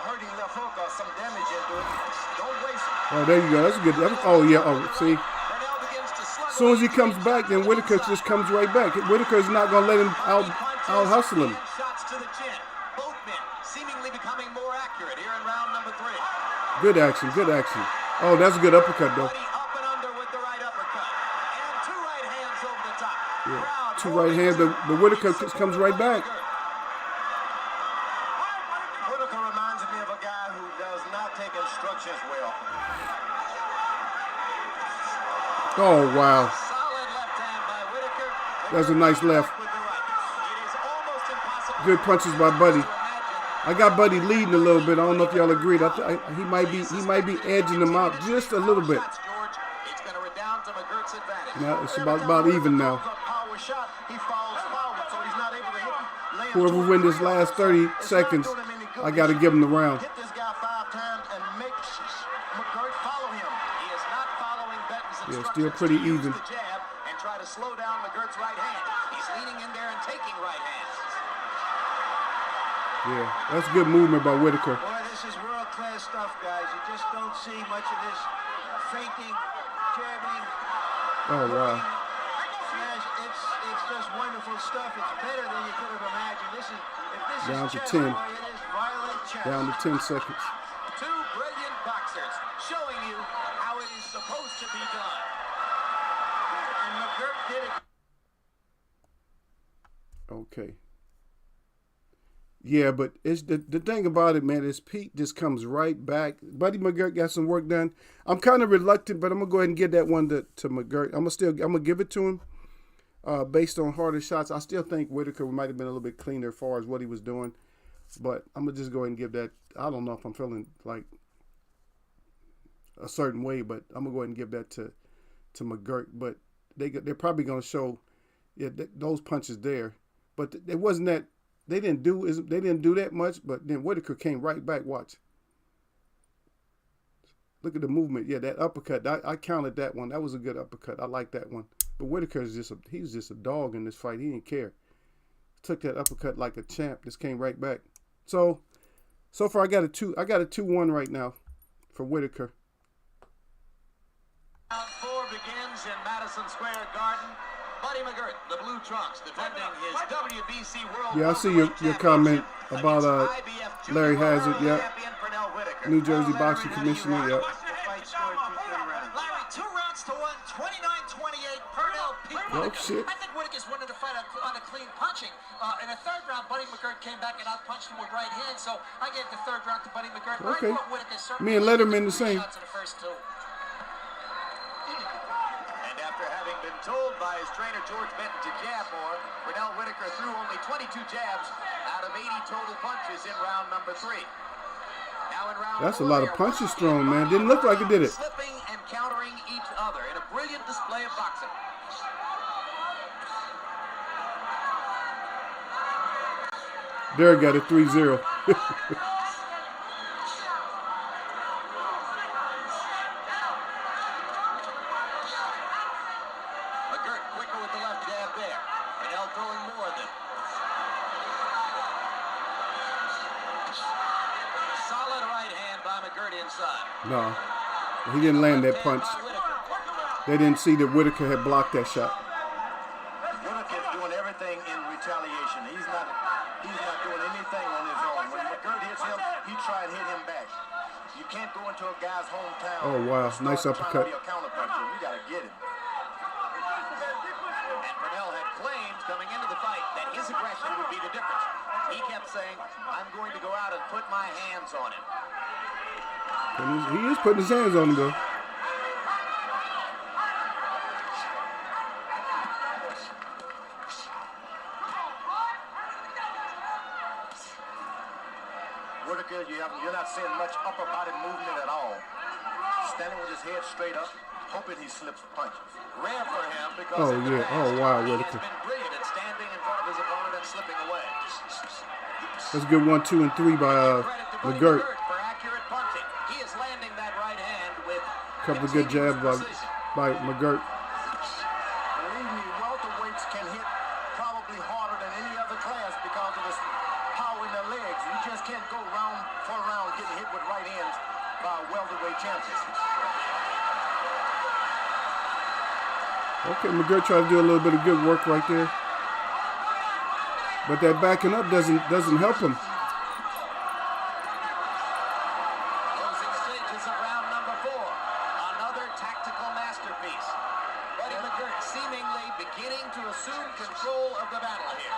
[SPEAKER 3] hurting left hook or some damage into it. Don't waste it.
[SPEAKER 1] Oh, there you go. That's a good. Oh yeah. Oh, see.
[SPEAKER 4] Pernell begins to slug
[SPEAKER 1] As soon as he comes back, then Whitaker just comes right back. Whitaker's not gonna let him out hustle him.
[SPEAKER 4] shots to the chin. Both men seemingly becoming more accurate here in round number 3.
[SPEAKER 1] Good action. Good action. Oh, that's a good uppercut though.
[SPEAKER 4] Buddy up and under with the right uppercut. And 2 right hands over the top.
[SPEAKER 1] Yeah.
[SPEAKER 4] Crowd
[SPEAKER 1] 2 right hands, but Whitaker just comes right back.
[SPEAKER 3] Whitaker reminds me of a guy who does not take instructions well.
[SPEAKER 1] Oh wow.
[SPEAKER 4] Solid left hand by Whitaker.
[SPEAKER 1] That's a nice left.
[SPEAKER 4] With the right. It is almost impossible
[SPEAKER 1] Good punches by Buddy.
[SPEAKER 4] to imagine
[SPEAKER 1] I got Buddy leading a little bit. I don't know if y'all agreed. He might be edging him out just a little bit.
[SPEAKER 4] shots, George. It's going to redound to McGirt's advantage.
[SPEAKER 1] Now it's about even now.
[SPEAKER 3] Power shot, he falls forward, so he's not able to hit.
[SPEAKER 1] Whoever win this last 30 seconds, I got to give him the round.
[SPEAKER 3] Hit this guy 5 times and make McGirt follow him.
[SPEAKER 4] He is not following Benton's
[SPEAKER 1] Yeah,
[SPEAKER 4] instructions
[SPEAKER 1] still pretty
[SPEAKER 4] to use
[SPEAKER 1] even.
[SPEAKER 4] the jab and try to slow down McGirt's right hand. He's leaning in there and taking right hands.
[SPEAKER 1] Yeah, that's good movement by Whitaker.
[SPEAKER 2] Boy, this is world-class stuff, guys. You just don't see much of this feinting, jabbing,
[SPEAKER 1] Oh wow.
[SPEAKER 2] smash. It's just wonderful stuff. It's better than you could have imagined. If this
[SPEAKER 1] Down
[SPEAKER 2] is
[SPEAKER 1] to
[SPEAKER 2] chess,
[SPEAKER 1] 10.
[SPEAKER 2] boy, it is violent chess.
[SPEAKER 1] Down to 10 seconds.
[SPEAKER 4] 2 brilliant boxers showing you how it is supposed to be done.
[SPEAKER 2] And McGirt did it.
[SPEAKER 1] Okay. Yeah, but it's the thing about it, man, is Pete just comes right back. Buddy McGirt got some work done. I'm kind of reluctant, but I'm gonna go ahead and give that one to McGirt. I'm gonna give it to him based on harder shots. I still think Whitaker might have been a little bit cleaner as far as what he was doing, but I'm gonna just go ahead and give that. I don't know if I'm feeling like a certain way, but I'm gonna go ahead and give that to to Mcgirt, but they're probably going to show those punches there. But it wasn't that they didn't do that much. But then Whitaker came right back. Watch. Look at the movement. Yeah, that uppercut. I counted that one. That was a good uppercut. I like that one. But Whitaker is he's just a dog in this fight. He didn't care. Took that uppercut like a champ. Just came right back. So far I got a 2-1 right now for Whitaker.
[SPEAKER 4] Round 4 begins in Madison Square Garden. Buddy Mcgirt, the blue trunks, defending his WBC World.
[SPEAKER 1] Yeah, I see your comment about Larry Hazard. Yeah, New Jersey boxing commissioner. Yeah.
[SPEAKER 4] Larry, 2 rounds to 1, 29-28. Purnell Peak.
[SPEAKER 1] Oh shit.
[SPEAKER 4] I think Whitaker's wanted to fight on a clean punching. In the 3rd round, Buddy Mcgirt came back and outpunched him with right hand. So I gave the 3rd round to Buddy Mcgirt.
[SPEAKER 1] Okay. Me and Letterman the same.
[SPEAKER 4] Shots in the first 2. And after having been told by his trainer George Benton to jab more, Purnell Whitaker threw only 22 jabs out of 80 total punches in round number 3. Now in round
[SPEAKER 1] That's a
[SPEAKER 4] 4,
[SPEAKER 1] lot of punches thrown, man. Didn't look like it did it.
[SPEAKER 4] Slipping and countering each other in a brilliant display of boxing.
[SPEAKER 1] Derek got a 3-0.
[SPEAKER 4] Mcgirt quicker with the left jab there. Purnell throwing more than. Solid right hand by Mcgirt inside.
[SPEAKER 1] No, he didn't land that punch. They didn't see that Whitaker had blocked that shot.
[SPEAKER 3] Whitaker's doing everything in retaliation. He's not doing anything on his own. When Mcgirt hits him, he try and hit him back. You can't go into a guy's hometown.
[SPEAKER 1] Oh wow, nice uppercut.
[SPEAKER 3] You gotta get him.
[SPEAKER 4] And Purnell had claimed coming into the fight that his aggression would be the difference. He kept saying, I'm going to go out and put my hands on him.
[SPEAKER 1] He is putting his hands on him though.
[SPEAKER 3] Whitaker, you're not seeing much upper body movement at all. Standing with his head straight up, hoping he slips punches.
[SPEAKER 4] Rare for him because
[SPEAKER 1] Oh yeah. Oh wow,
[SPEAKER 4] he has
[SPEAKER 1] Whitaker.
[SPEAKER 4] been brilliant at standing in front of his opponent and slipping away.
[SPEAKER 1] That's a good 1, 2, and 3 by
[SPEAKER 4] Credit to Buddy
[SPEAKER 1] Mcgirt.
[SPEAKER 4] for accurate punching. He is landing that right hand with
[SPEAKER 1] Couple of good jabs
[SPEAKER 4] precision.
[SPEAKER 1] by Mcgirt.
[SPEAKER 3] Believe me, welterweights can hit probably harder than any other class because of his power in their legs. You just can't go round for round getting hit with right hands by a welterweight champion.
[SPEAKER 1] Okay, Mcgirt tried to do a little bit of good work right there. But that backing up doesn't help him.
[SPEAKER 4] Closing stages of round number 4. Another tactical masterpiece. Buddy Mcgirt seemingly beginning to assume control of the battle here.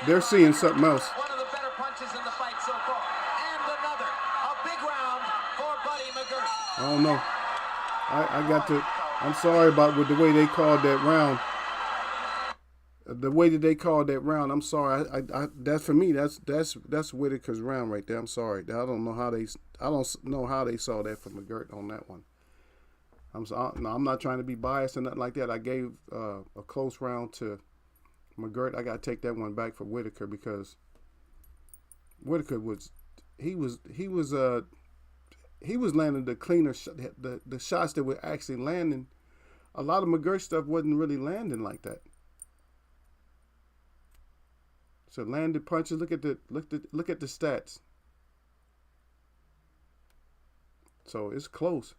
[SPEAKER 1] They're seeing something else.
[SPEAKER 4] One of the better punches in the fight so far. And another. A big round for Buddy Mcgirt.
[SPEAKER 1] I don't know. I'm sorry about with the way they called that round. The way that they called that round, I'm sorry. That's for me. That's Whitaker's round right there. I'm sorry. I don't know how they saw that from Mcgirt on that one. I'm not trying to be biased or nothing like that. I gave a close round to Mcgirt. I got to take that one back for Whitaker because Whitaker was landing the cleaner the shots that were actually landing. A lot of Mcgirt stuff wasn't really landing like that. So landed punches. Look at the stats. So it's close.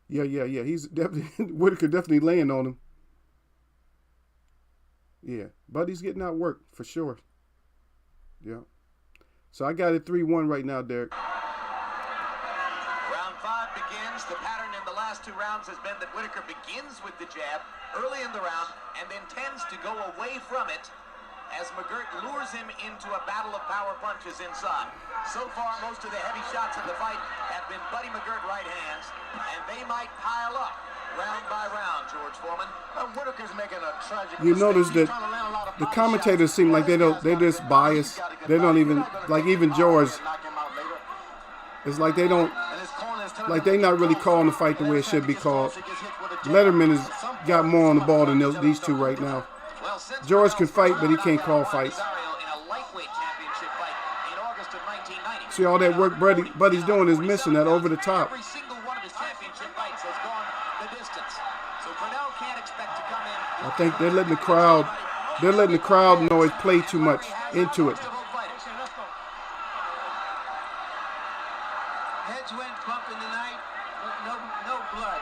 [SPEAKER 1] Yeah. He's definitely Whitaker definitely laying on him. Yeah, Buddy's getting out work for sure. Yeah. So I got it 3-1 right now, Derek.
[SPEAKER 4] Round 5 begins. The pattern in the last 2 rounds has been that Whitaker begins with the jab early in the round and then tends to go away from it as Mcgirt lures him into a battle of power punches inside. So far, most of the heavy shots in the fight have been Buddy Mcgirt right hands, and they might pile up round by round, George Foreman.
[SPEAKER 3] Whitaker's making a tragic
[SPEAKER 1] You
[SPEAKER 3] mistake.
[SPEAKER 1] notice
[SPEAKER 3] He's
[SPEAKER 1] that
[SPEAKER 3] trying to land a lot of
[SPEAKER 1] the
[SPEAKER 3] body
[SPEAKER 1] commentators
[SPEAKER 3] shots.
[SPEAKER 1] seem like
[SPEAKER 3] All these guys
[SPEAKER 1] they're
[SPEAKER 3] gotta
[SPEAKER 1] just
[SPEAKER 3] get
[SPEAKER 1] biased.
[SPEAKER 3] body. He's gotta get
[SPEAKER 1] They don't
[SPEAKER 3] body.
[SPEAKER 1] even
[SPEAKER 3] You're not gonna
[SPEAKER 1] like
[SPEAKER 3] take
[SPEAKER 1] even
[SPEAKER 3] his power
[SPEAKER 1] George.
[SPEAKER 3] and knock him out later.
[SPEAKER 1] It's like they don't
[SPEAKER 3] And his corner is telling
[SPEAKER 1] like
[SPEAKER 3] him
[SPEAKER 1] they
[SPEAKER 3] to
[SPEAKER 1] not
[SPEAKER 3] get
[SPEAKER 1] really
[SPEAKER 3] closer.
[SPEAKER 1] calling the fight the way it should be called. Letterman has got more on the ball than these two right now.
[SPEAKER 4] Well, since
[SPEAKER 1] George can
[SPEAKER 4] Purnell's
[SPEAKER 1] fight, but he can't call fights.
[SPEAKER 4] in a lightweight championship fight in August of 1990.
[SPEAKER 1] See, all that work Buddy's doing is missing that over the top.
[SPEAKER 4] Every single one of his championship fights has gone the distance. So Purnell can't expect to come in.
[SPEAKER 1] I think they're letting the crowd noise play too much into it.
[SPEAKER 2] Heads went bumping tonight, but no blood.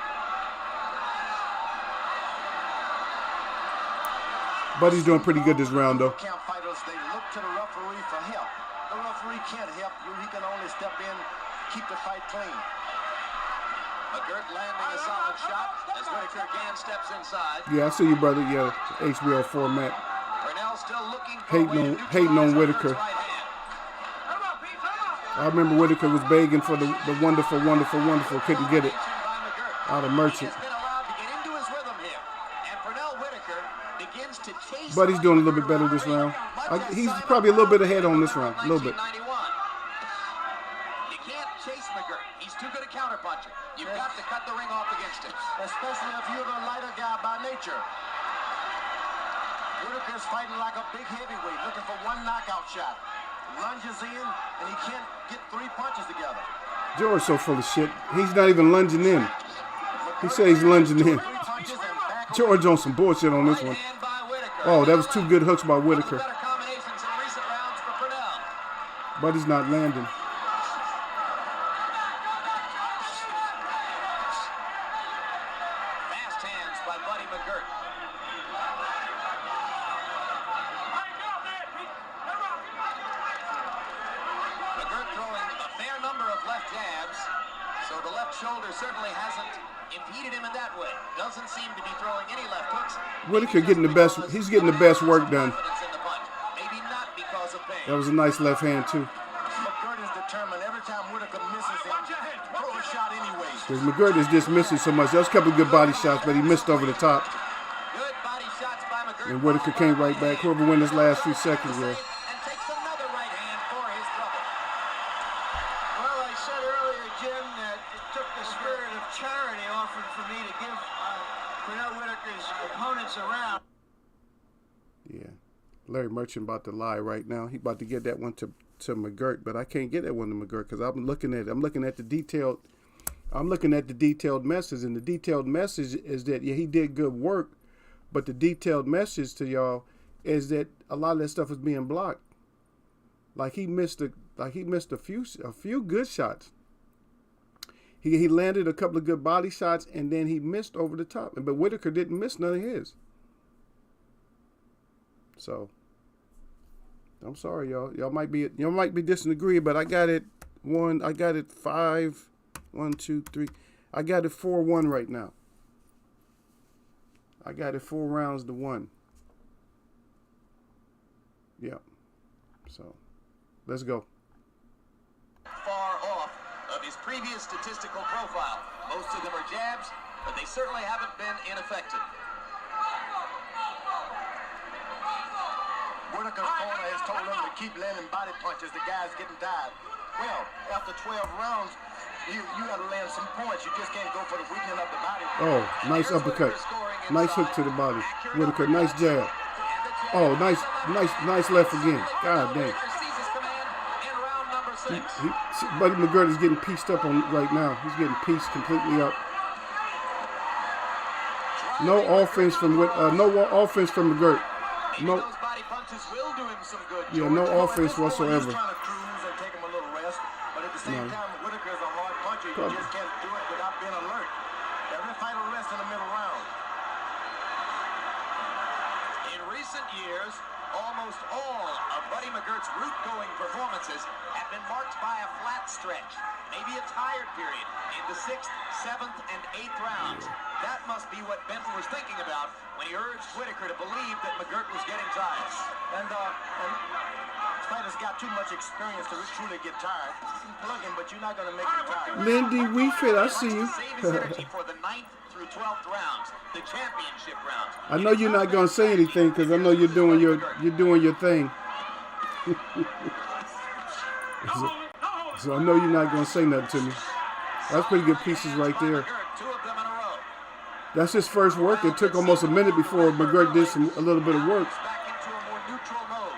[SPEAKER 1] Buddy's doing pretty good this round, though.
[SPEAKER 3] Camp fighters, they look to the referee for help. The referee can't help you. He can only step in, keep the fight clean.
[SPEAKER 4] Mcgirt landing a solid shot as Whitaker again steps inside.
[SPEAKER 1] Yeah, I see you, brother. Yeah, HBO format.
[SPEAKER 4] Purnell still looking for a way to
[SPEAKER 1] Hating on
[SPEAKER 4] neutralize
[SPEAKER 1] Whitaker.
[SPEAKER 4] Mcgirt's right hand.
[SPEAKER 1] I remember Whitaker was begging for the wonderful, couldn't get it out of Merchant.
[SPEAKER 4] He has been allowed to get into his rhythm here, and Purnell Whitaker begins to chase.
[SPEAKER 1] But he's doing a little bit better this round. He's probably a little bit ahead on this round, a little bit.
[SPEAKER 4] 1991. You can't chase Mcgirt. He's too good a counterpuncher. You've got to cut the ring off against him.
[SPEAKER 3] Especially if you're the lighter guy by nature. Whitaker's fighting like a big heavyweight, looking for one knockout shot. Lunges in, and he can't get 3 punches together.
[SPEAKER 1] George's so full of shit. He's not even lunging in. He says he's lunging in. George on some bullshit on this one.
[SPEAKER 4] Right hand by Whitaker.
[SPEAKER 1] Oh, that was 2 good hooks by Whitaker.
[SPEAKER 4] Better combinations in recent rounds for Purnell.
[SPEAKER 1] But he's not landing.
[SPEAKER 4] Fast hands by Buddy Mcgirt. Mcgirt throwing a fair number of left jabs, so the left shoulder certainly hasn't impeded him in that way. Doesn't seem to be throwing any left hooks.
[SPEAKER 1] Whitaker getting the best. He's getting the best work done.
[SPEAKER 4] Confidence in the punch. Maybe not because of pain.
[SPEAKER 1] That was a nice left hand too.
[SPEAKER 3] Mcgirt is determined. Every time Whitaker misses him, throw a shot anyway.
[SPEAKER 1] Because Mcgirt is just missing so much. That was a couple of good body shots, but he missed over the top.
[SPEAKER 4] Good body shots by Mcgirt.
[SPEAKER 1] And Whitaker came right back. Whoever win this last few seconds will.
[SPEAKER 4] And takes another right hand for his trouble.
[SPEAKER 2] Well, I said earlier, Jim, that it took the spirit of charity offered for me to give Purnell Whitaker's opponents a round.
[SPEAKER 1] Yeah. Larry Merchant about to lie right now. He about to get that one to Mcgirt, but I can't get that one to Mcgirt because I'm looking at the detailed message, and the detailed message is that he did good work, but the detailed message to y'all is that a lot of that stuff is being blocked. Like he missed a few good shots. He landed a couple of good body shots, and then he missed over the top. But Whitaker didn't miss none of his. So I'm sorry, y'all. Y'all might be disagreeing, but I got it 5, 1, 2, 3. I got it 4-1 right now. I got it 4 rounds to 1. Yeah. So let's go.
[SPEAKER 4] Far off of his previous statistical profile. Most of them are jabs, but they certainly haven't been ineffective.
[SPEAKER 3] Whitaker's corner has told him to keep landing body punches. The guy's getting tired. Well, after 12 rounds, you got to land some points. You just can't go for the weakening of the body.
[SPEAKER 1] Oh, nice uppercut. Nice hook to the body. Whitaker, nice jab. Oh, nice left again. God dang. Buddy Mcgirt is getting pieced up on right now. He's getting pieced completely up. No offense from Mcgirt. No. Yeah, no offense whatsoever.
[SPEAKER 3] He's trying to cruise and take him a little rest, but at the same time, Whitaker is a hard puncher. You just can't do it without being alert. Every fight will rest in the middle round.
[SPEAKER 4] In recent years, almost all of Buddy Mcgirt's route-going performances have been marked by a flat stretch, maybe a tired period in the 6th, 7th, and 8th rounds. That must be what Benton was thinking about when he urged Whitaker to believe that Mcgirt was getting tired.
[SPEAKER 3] And fighter's got too much experience to truly get tired. You can plug him, but you're not going to make him tired.
[SPEAKER 1] Lindy Weefit, I see you.
[SPEAKER 4] Save his energy for the 9th through 12th rounds, the championship rounds.
[SPEAKER 1] I know you're not gonna say anything because I know you're doing your thing. So I know you're not gonna say nothing to me. That's pretty good pieces right there.
[SPEAKER 4] Two of them in a row.
[SPEAKER 1] That's his first work. It took almost a minute before Mcgirt did a little bit of work.
[SPEAKER 4] Back into a more neutral mode.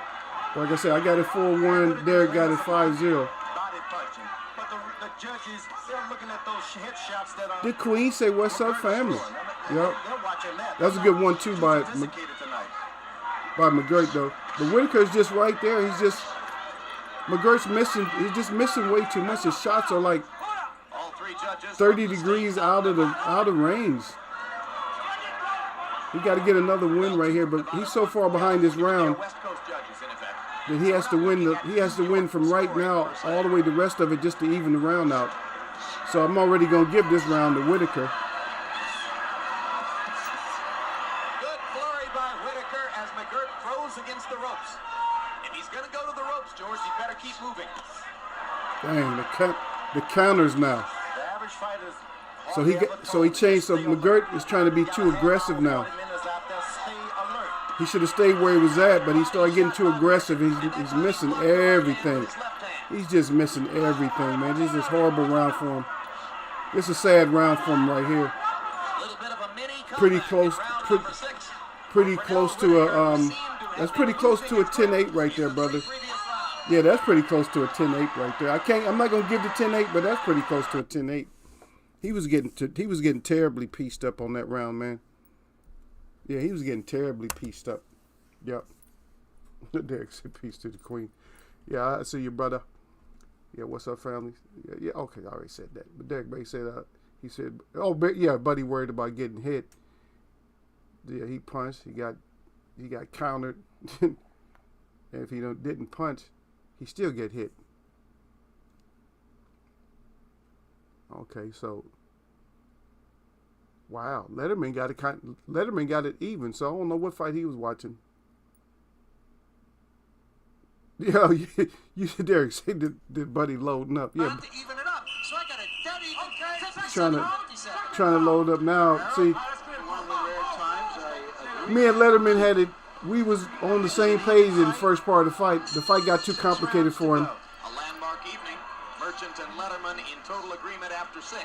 [SPEAKER 1] Like I said, I got it 4-1. Derek got it 5-0.
[SPEAKER 3] Body punching. But the judges, they're looking at those hit shots that are...
[SPEAKER 1] The Queen say, "What's up, family?" Yep.
[SPEAKER 3] They're watching that.
[SPEAKER 1] That's a good one too by
[SPEAKER 3] Sophisticated tonight.
[SPEAKER 1] Mcgirt though. But Whitaker's just right there. McGirt's missing. He's just missing way too much. His shots are like
[SPEAKER 4] All three judges
[SPEAKER 1] 30 degrees out of range. He got to get another win right here, but he's so far behind this round
[SPEAKER 4] West Coast judges, in effect.
[SPEAKER 1] that he has to win. He has to win from right now all the way the rest of it just to even the round out. So I'm already gonna give this round to Whitaker.
[SPEAKER 4] Good flurry by Whitaker as Mcgirt throws against the ropes. If he's going to go to the ropes, George, you better keep moving.
[SPEAKER 1] Dang, the counters now.
[SPEAKER 3] The average fighter's...
[SPEAKER 1] So he changed. So Mcgirt is trying to be too aggressive now. He should have stayed where he was at, but he started getting too aggressive. He's missing everything. He's just missing everything, man. This is a horrible round for him. This is a sad round for him right here. Pretty close. Pretty close to a that's pretty close to a 10-8 right there, brother. Yeah, that's pretty close to a 10-8 right there. I'm not gonna give the 10-8, but that's pretty close to a 10-8. He was getting terribly pieced up on that round, man. Yeah, he was getting terribly pieced up. Yep. Derek said peace to the Queen. Yeah, I see you, brother. Yeah, what's up, family? Yeah, okay, I already said that. But Derek Bay said, he said, oh, but yeah, buddy worried about getting hit. Yeah, he punched. He got countered. And if he didn't punch, he still get hit. Okay, so wow, Letterman got it even. So I don't know what fight he was watching. Yeah, you Derek say did Buddy loading up? Yeah,
[SPEAKER 4] To even it up. So I got a dead even.
[SPEAKER 1] trying to load up now. See, me and Letterman had it. We was on the same page in the first part of the fight. The fight got too complicated for him.
[SPEAKER 4] A landmark evening. Merchant and Letterman in total agreement after 6.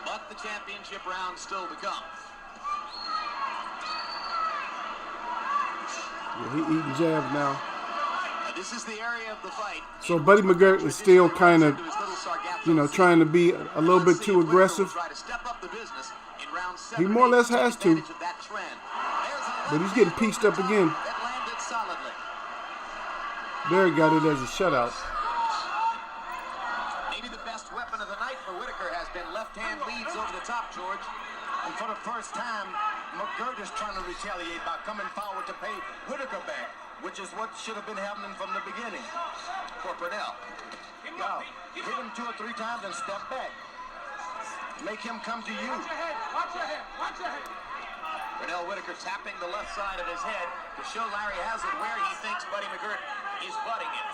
[SPEAKER 4] But the championship round still to come.
[SPEAKER 1] Yeah, he eating jabs now.
[SPEAKER 4] This is the area of the fight.
[SPEAKER 1] So Buddy Mcgirt is still kind of, trying to be a little bit too aggressive. He more or less has to. But he's getting pieced up again. Derek got it as a shutout.
[SPEAKER 4] Maybe the best weapon of the night for Whitaker has been left-hand leads over the top, George.
[SPEAKER 3] And for the first time, Mcgirt is trying to retaliate by coming forward to pay Whitaker back, which is what should have been happening from the beginning.
[SPEAKER 4] For Purnell.
[SPEAKER 3] Go. Hit him 2 or 3 times and step back. Make him come to you.
[SPEAKER 2] Watch your head.
[SPEAKER 4] Purnell Whitaker tapping the left side of his head to show Larry Hazard where he thinks Buddy Mcgirt is butting him.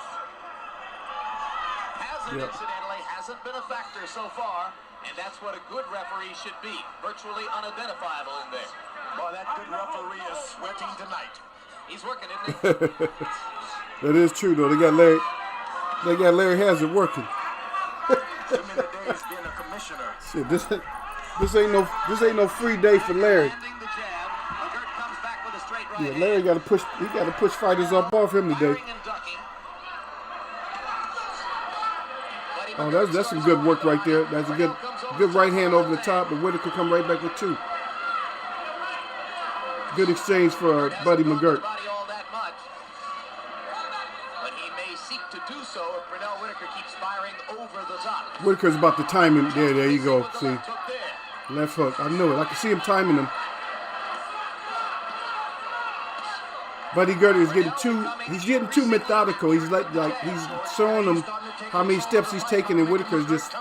[SPEAKER 4] Hazard, incidentally, hasn't been a factor so far, and that's what a good referee should be. Virtually unidentifiable in there.
[SPEAKER 3] Boy, that good referee is sweating tonight.
[SPEAKER 4] He's working, isn't he?
[SPEAKER 1] That is true, though. They got Larry Hazard working.
[SPEAKER 3] Too many days being a commissioner.
[SPEAKER 1] Shit, this ain't no free day for Larry.
[SPEAKER 4] Landing the jab. Mcgirt comes back with a straight right
[SPEAKER 1] Yeah, Larry got to push. He got to push fighters up off him today.
[SPEAKER 4] Firing and ducking.
[SPEAKER 1] Oh, that's some good work right there. That's a good right hand over the top, and Whitaker come right back with 2. Good exchange for Buddy Mcgirt.
[SPEAKER 4] All that much. But he may seek to do so if Purnell Whitaker keeps firing over the top.
[SPEAKER 1] Whitaker's about to time him. There you go. See,
[SPEAKER 4] Left hook there.
[SPEAKER 1] left hook. I knew it. I can see him timing him. Buddy Mcgirt is getting too methodical. He's like he's showing him how many steps he's taking, and Whitaker's just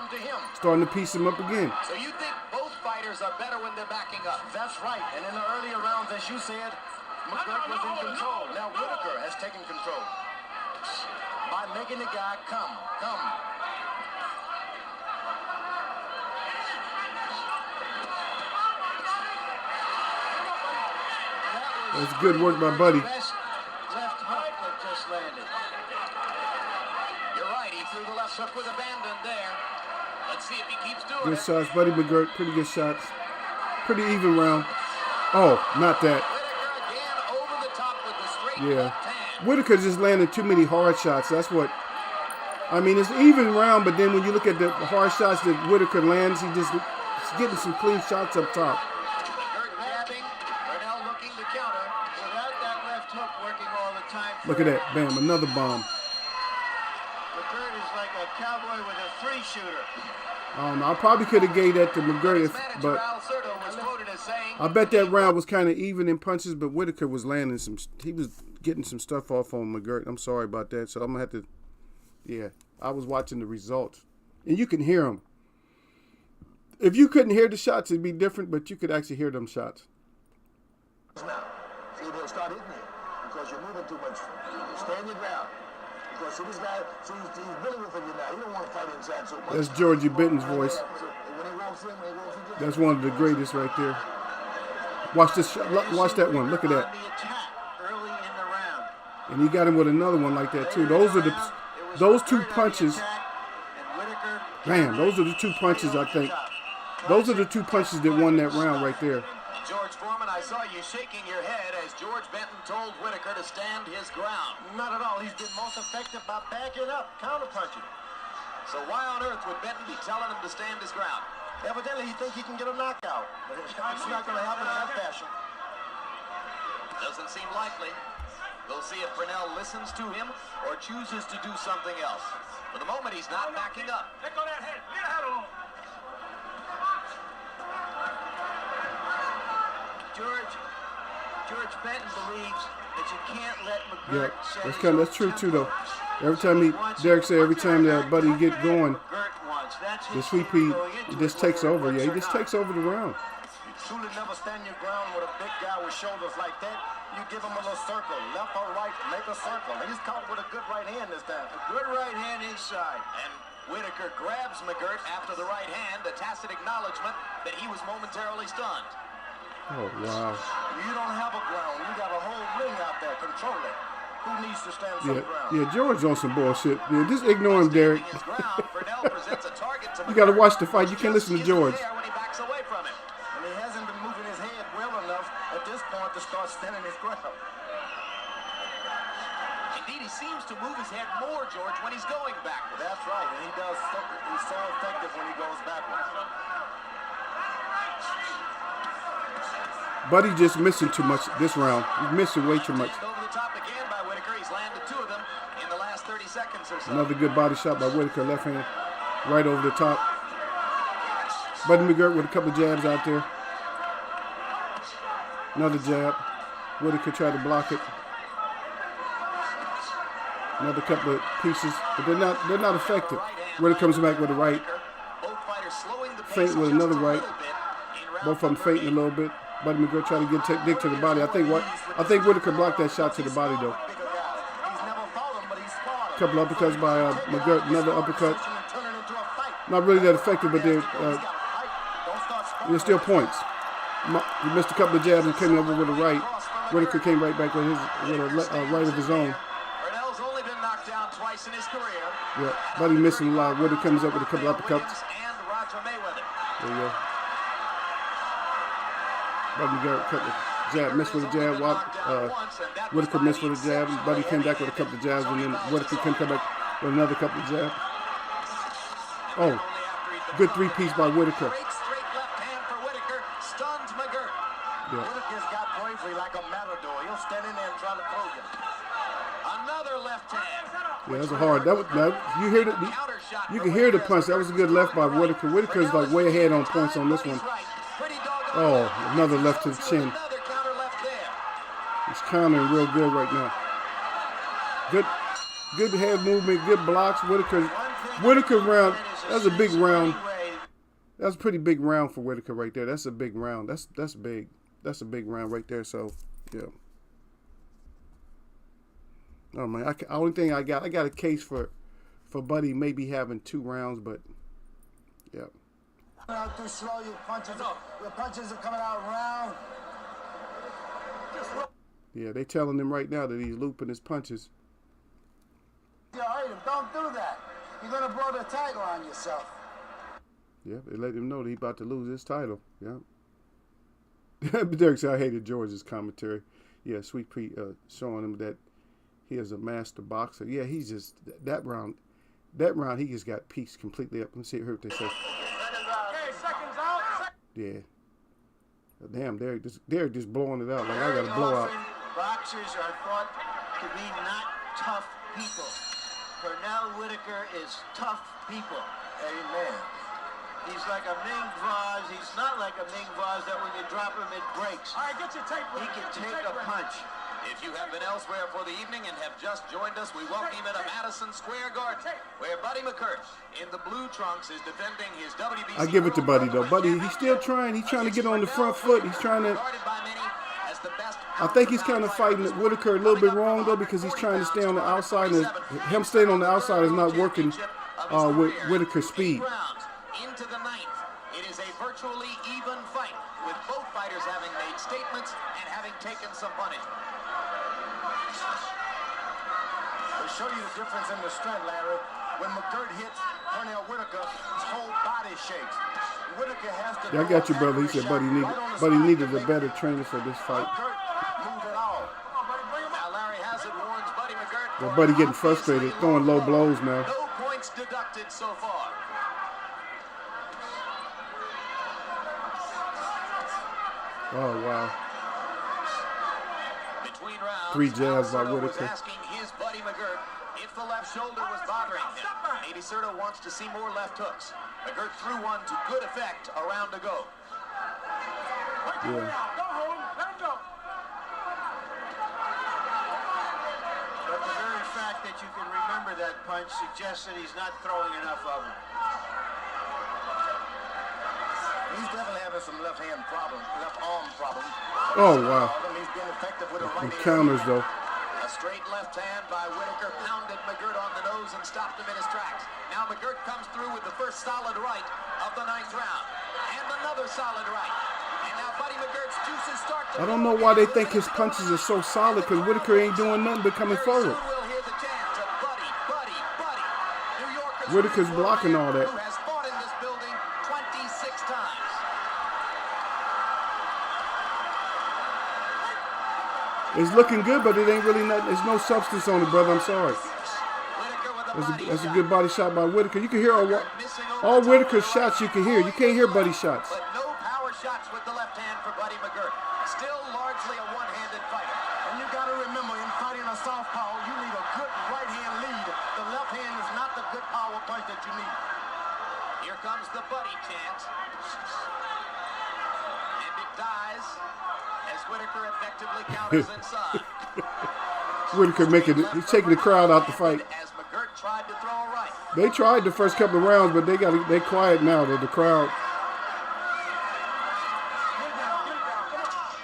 [SPEAKER 1] starting to piece him up again.
[SPEAKER 4] So you think both fighters are better when they're backing up?
[SPEAKER 3] That's right. And in the earlier rounds, as you said, Mcgirt was in control. Now Whitaker has taken control. by making the guy come.
[SPEAKER 1] That's good work by Buddy.
[SPEAKER 3] Best left hook that just landed.
[SPEAKER 4] You're right, he threw the left hook with abandon there. Let's see if he keeps doing
[SPEAKER 1] Good
[SPEAKER 4] it.
[SPEAKER 1] shots, Buddy Mcgirt. Pretty good shots. Pretty even round. Oh, not that.
[SPEAKER 4] Whitaker again over the top with the straight
[SPEAKER 1] Yeah.
[SPEAKER 4] left hand.
[SPEAKER 1] Whitaker just landed too many hard shots. That's what. I mean, it's even round, but then when you look at the hard shots that Whitaker lands, he's getting some clean shots up top.
[SPEAKER 4] Mcgirt grabbing, Burnell looking to counter.
[SPEAKER 3] Without that left hook working all the time.
[SPEAKER 1] Look at that. Bam, another bomb.
[SPEAKER 3] Mcgirt is like a cowboy with a three-shooter.
[SPEAKER 1] I don't know. I probably could have gave that to Mcgirt, but
[SPEAKER 4] Al Certo was quoted as saying,
[SPEAKER 1] I bet that round was kind of even in punches, but Whitaker was landing some. He was getting some stuff off on Mcgirt. I'm sorry about that. So I'm gonna have to. Yeah, I was watching the results, and you can hear them. If you couldn't hear the shots, it'd be different, but you could actually hear them shots.
[SPEAKER 3] Now, see, they'll start hitting you because you're moving too much. Stand your ground. Because see, this guy, he's really with you now. He don't want to fight inside so much.
[SPEAKER 1] That's Georgie Benton's voice.
[SPEAKER 3] When he walks in,
[SPEAKER 1] That's one of the greatest right there. Watch this. Watch that one. Look at that.
[SPEAKER 3] The attack early in the round.
[SPEAKER 1] And he got him with another one like that too. Those two punches. Man, those are the two punches I think. Those are the two punches that won that round right there.
[SPEAKER 4] George Foreman, I saw you shaking your head as George Benton told Whitaker to stand his ground.
[SPEAKER 3] Not at all. He's been most effective by backing up, counter-punching.
[SPEAKER 4] So why on earth would Benton be telling him to stand his ground?
[SPEAKER 3] Evidently, he thinks he can get a knockout. But it's not going to happen in that fashion.
[SPEAKER 4] Doesn't seem likely. We'll see if Burnell listens to him or chooses to do something else. For the moment, he's not backing up.
[SPEAKER 2] Let go of that head. Leave the head alone.
[SPEAKER 3] George Benton believes that you can't let Mcgirt
[SPEAKER 1] Yeah, that's true too though. Every time every time that Buddy get going, the sweepy just takes over. Yeah, he just takes over the round.
[SPEAKER 3] Truly never stand your ground with a big guy with shoulders like that. You give him a little circle, left or right, make a circle. He's caught with a good right hand this time. A good right hand inside.
[SPEAKER 4] And Whitaker grabs Mcgirt after the right hand, a tacit acknowledgement that he was momentarily stunned.
[SPEAKER 1] Oh wow.
[SPEAKER 3] You don't have a ground. You got a whole ring out there. Control it. Who needs to stand some ground?
[SPEAKER 1] Yeah, George on some bullshit. Yeah, just ignore him, Derek.
[SPEAKER 4] His ground, Burnell presents a target to
[SPEAKER 1] You got to watch the fight. You can't listen to George.
[SPEAKER 4] When he backs away from him.
[SPEAKER 3] And he hasn't been moving his head well enough at this point to start standing his ground.
[SPEAKER 4] Indeed, he seems to move his head more, George, when he's going backwards.
[SPEAKER 3] That's right, and he does. He's so effective when he goes backwards.
[SPEAKER 1] Buddy just missing too much this round. He's missing way too much.
[SPEAKER 4] Over the top again by Whitaker. He's landed two of them in the last 30 seconds or so.
[SPEAKER 1] Another good body shot by Whitaker, left hand, right over the top. Buddy Mcgirt with a couple of jabs out there. Another jab. Whitaker tried to block it. Another couple of pieces, but they're not effective. Whitaker comes back with a right. Feint with another right. Both of them feinting a little bit. Buddy Mcgirt trying to get dick to the body. I think Whitaker blocked that shot to the body though. A couple of uppercuts by Mcgirt. Another uppercut. Not really that effective, but they're still points. He missed a couple of jabs and came over with a right. Whitaker came right back with a right of his own.
[SPEAKER 4] Burnell's only been knocked down twice in his career.
[SPEAKER 1] Yeah, Buddy missing a lot. Whitaker comes up with a couple of uppercuts.
[SPEAKER 4] And Roger Mayweather.
[SPEAKER 1] There you go. Buddy Mcgirt cut the jab, missed with a jab. Whitaker missed with a jab. Buddy came back with a couple of jabs, and then Whitaker can come back with another couple of jabs. Oh, good three-piece by Whitaker.
[SPEAKER 4] Great straight left hand for Whitaker. Stuns Mcgirt.
[SPEAKER 1] Yeah.
[SPEAKER 3] Whitaker's got bravery like a matador. He'll stand in there and try to throw you.
[SPEAKER 4] Another left hand.
[SPEAKER 1] Yeah, that's a hard. You hear the,
[SPEAKER 4] Counter shot
[SPEAKER 1] you
[SPEAKER 4] for
[SPEAKER 1] can hear the
[SPEAKER 4] Whitaker.
[SPEAKER 1] punch. That was a good left by Whitaker. Whitaker's like way ahead on points on this one. Oh, another left to the chin.
[SPEAKER 4] Another counter left there.
[SPEAKER 1] He's countering real good right now. Good head movement, good blocks. Whitaker round. That's a big round. That's a pretty big round for Whitaker right there. That's a big round. That's big. That's a big round right there. So yeah. Oh man, only thing I got a case for Buddy maybe having 2 rounds, but yeah.
[SPEAKER 3] Out too slow, your punches are coming out round.
[SPEAKER 1] Yeah, they telling him right now that he's looping his punches.
[SPEAKER 3] You hurt him. Don't do that. You're gonna blow the title on yourself.
[SPEAKER 1] Yeah, they let him know that he's about to lose his title. Yeah. Derek said I hated George's commentary. Yeah, Sweet Pete showing him that he is a master boxer. Yeah, he's just that round he just got pieced completely up. Let's see what they say.
[SPEAKER 2] Okay, seconds out.
[SPEAKER 1] Yeah. Damn, Derek just blowing it out like I got to blow out.
[SPEAKER 2] Boxers are thought to be not tough people. Pernell Whitaker is tough people.
[SPEAKER 3] Amen.
[SPEAKER 2] He's like a Ming vase. He's not like a Ming vase that when you drop him, it breaks. All right, get your tape ready. He can take a punch.
[SPEAKER 4] If you have been elsewhere for the evening and have just joined us, we welcome him at Madison Square Garden, where Buddy Mcgirt in the blue trunks is defending his WBC.
[SPEAKER 1] I give it to Buddy though. Buddy, he's still trying. He's trying to get on the front foot. He's trying to. I think he's kind of fighting Whitaker a little bit wrong though, because he's trying to stay on the outside, and him staying on the outside is not working with Whitaker's speed.
[SPEAKER 4] Into the 9th. It is a virtually even fight, with both fighters having made statements and having taken some punishment.
[SPEAKER 3] To show you the difference in the strength, Larry, when Mcgirt hits Pernell Whitaker, his whole body shakes. Whitaker has to.
[SPEAKER 1] Yeah, I got you, brother. He said Buddy needed a better trainer for this fight.
[SPEAKER 4] Now Larry Hazzard warns Buddy Mcgirt.
[SPEAKER 1] Well, Buddy getting frustrated, throwing low blows now.
[SPEAKER 4] No points deducted so far.
[SPEAKER 1] Oh wow.
[SPEAKER 4] Between rounds,
[SPEAKER 1] 3 jabs by
[SPEAKER 4] was
[SPEAKER 1] Whitaker.
[SPEAKER 4] asking his Buddy Mcgirt if the left shoulder was bothering him. Nady Serta wants to see more left hooks. Mcgirt threw one to good effect a round ago.
[SPEAKER 1] Yeah.
[SPEAKER 2] Go home. Let him go. But the very fact that you can remember that punch suggests that he's not throwing enough of them.
[SPEAKER 3] He's definitely having some left arm problems.
[SPEAKER 1] Oh wow.
[SPEAKER 3] He's been effective with a right hand.
[SPEAKER 1] Counters though.
[SPEAKER 4] A straight left hand by Whitaker pounded Mcgirt on the nose and stopped him in his tracks. Now Mcgirt comes through with the first solid right of the 9th round. And another solid right. And now Buddy McGirt's juices start to.
[SPEAKER 1] I don't know why they think his punches are so solid, because Whitaker ain't doing nothing but coming forward.
[SPEAKER 4] We'll hear the chants of Buddy. New Yorkers.
[SPEAKER 1] Whitaker's blocking all that.
[SPEAKER 4] Who has fought in this building 26 times.
[SPEAKER 1] It's looking good, but it ain't really nothing. There's no substance on it, brother. I'm sorry. That's a good body shot by Whitaker. You can hear all Whitaker's shots. You can hear. You can't hear Buddy's shots.
[SPEAKER 4] But no power shots with the left hand for Buddy Mcgirt. Still largely a one-handed fighter.
[SPEAKER 3] And you got to remember, in fighting a southpaw, you need a good right hand lead. The left hand is not the good power punch that you need.
[SPEAKER 4] Here comes the Buddy chant. And it dies as Whitaker effectively counters inside.
[SPEAKER 1] Whitaker he's taking the crowd out the fight.
[SPEAKER 4] As Mcgirt tried to throw a right.
[SPEAKER 1] They tried the first couple of rounds, but they quiet now. The crowd.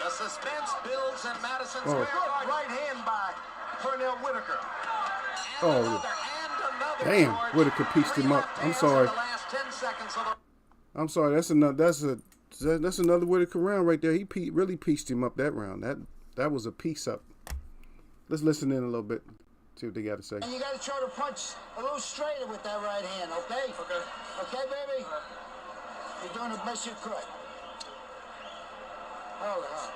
[SPEAKER 4] The suspense builds in Madison
[SPEAKER 1] Oh.
[SPEAKER 4] Square
[SPEAKER 3] Good
[SPEAKER 4] Garden.
[SPEAKER 3] right hand by Pernell Whitaker.
[SPEAKER 1] Oh,
[SPEAKER 4] And another,
[SPEAKER 1] damn!
[SPEAKER 4] George.
[SPEAKER 1] Whitaker pieced him up. I'm sorry.
[SPEAKER 4] In the last 10 seconds of the
[SPEAKER 1] I'm sorry. That's another Whitaker round right there. He really pieced him up that round. That was a piece up. Let's listen in a little bit. See what they got to say.
[SPEAKER 3] And you got to try to punch a little straighter with that right hand, okay? Okay. Okay, baby? You're doing the best you could. Hold on.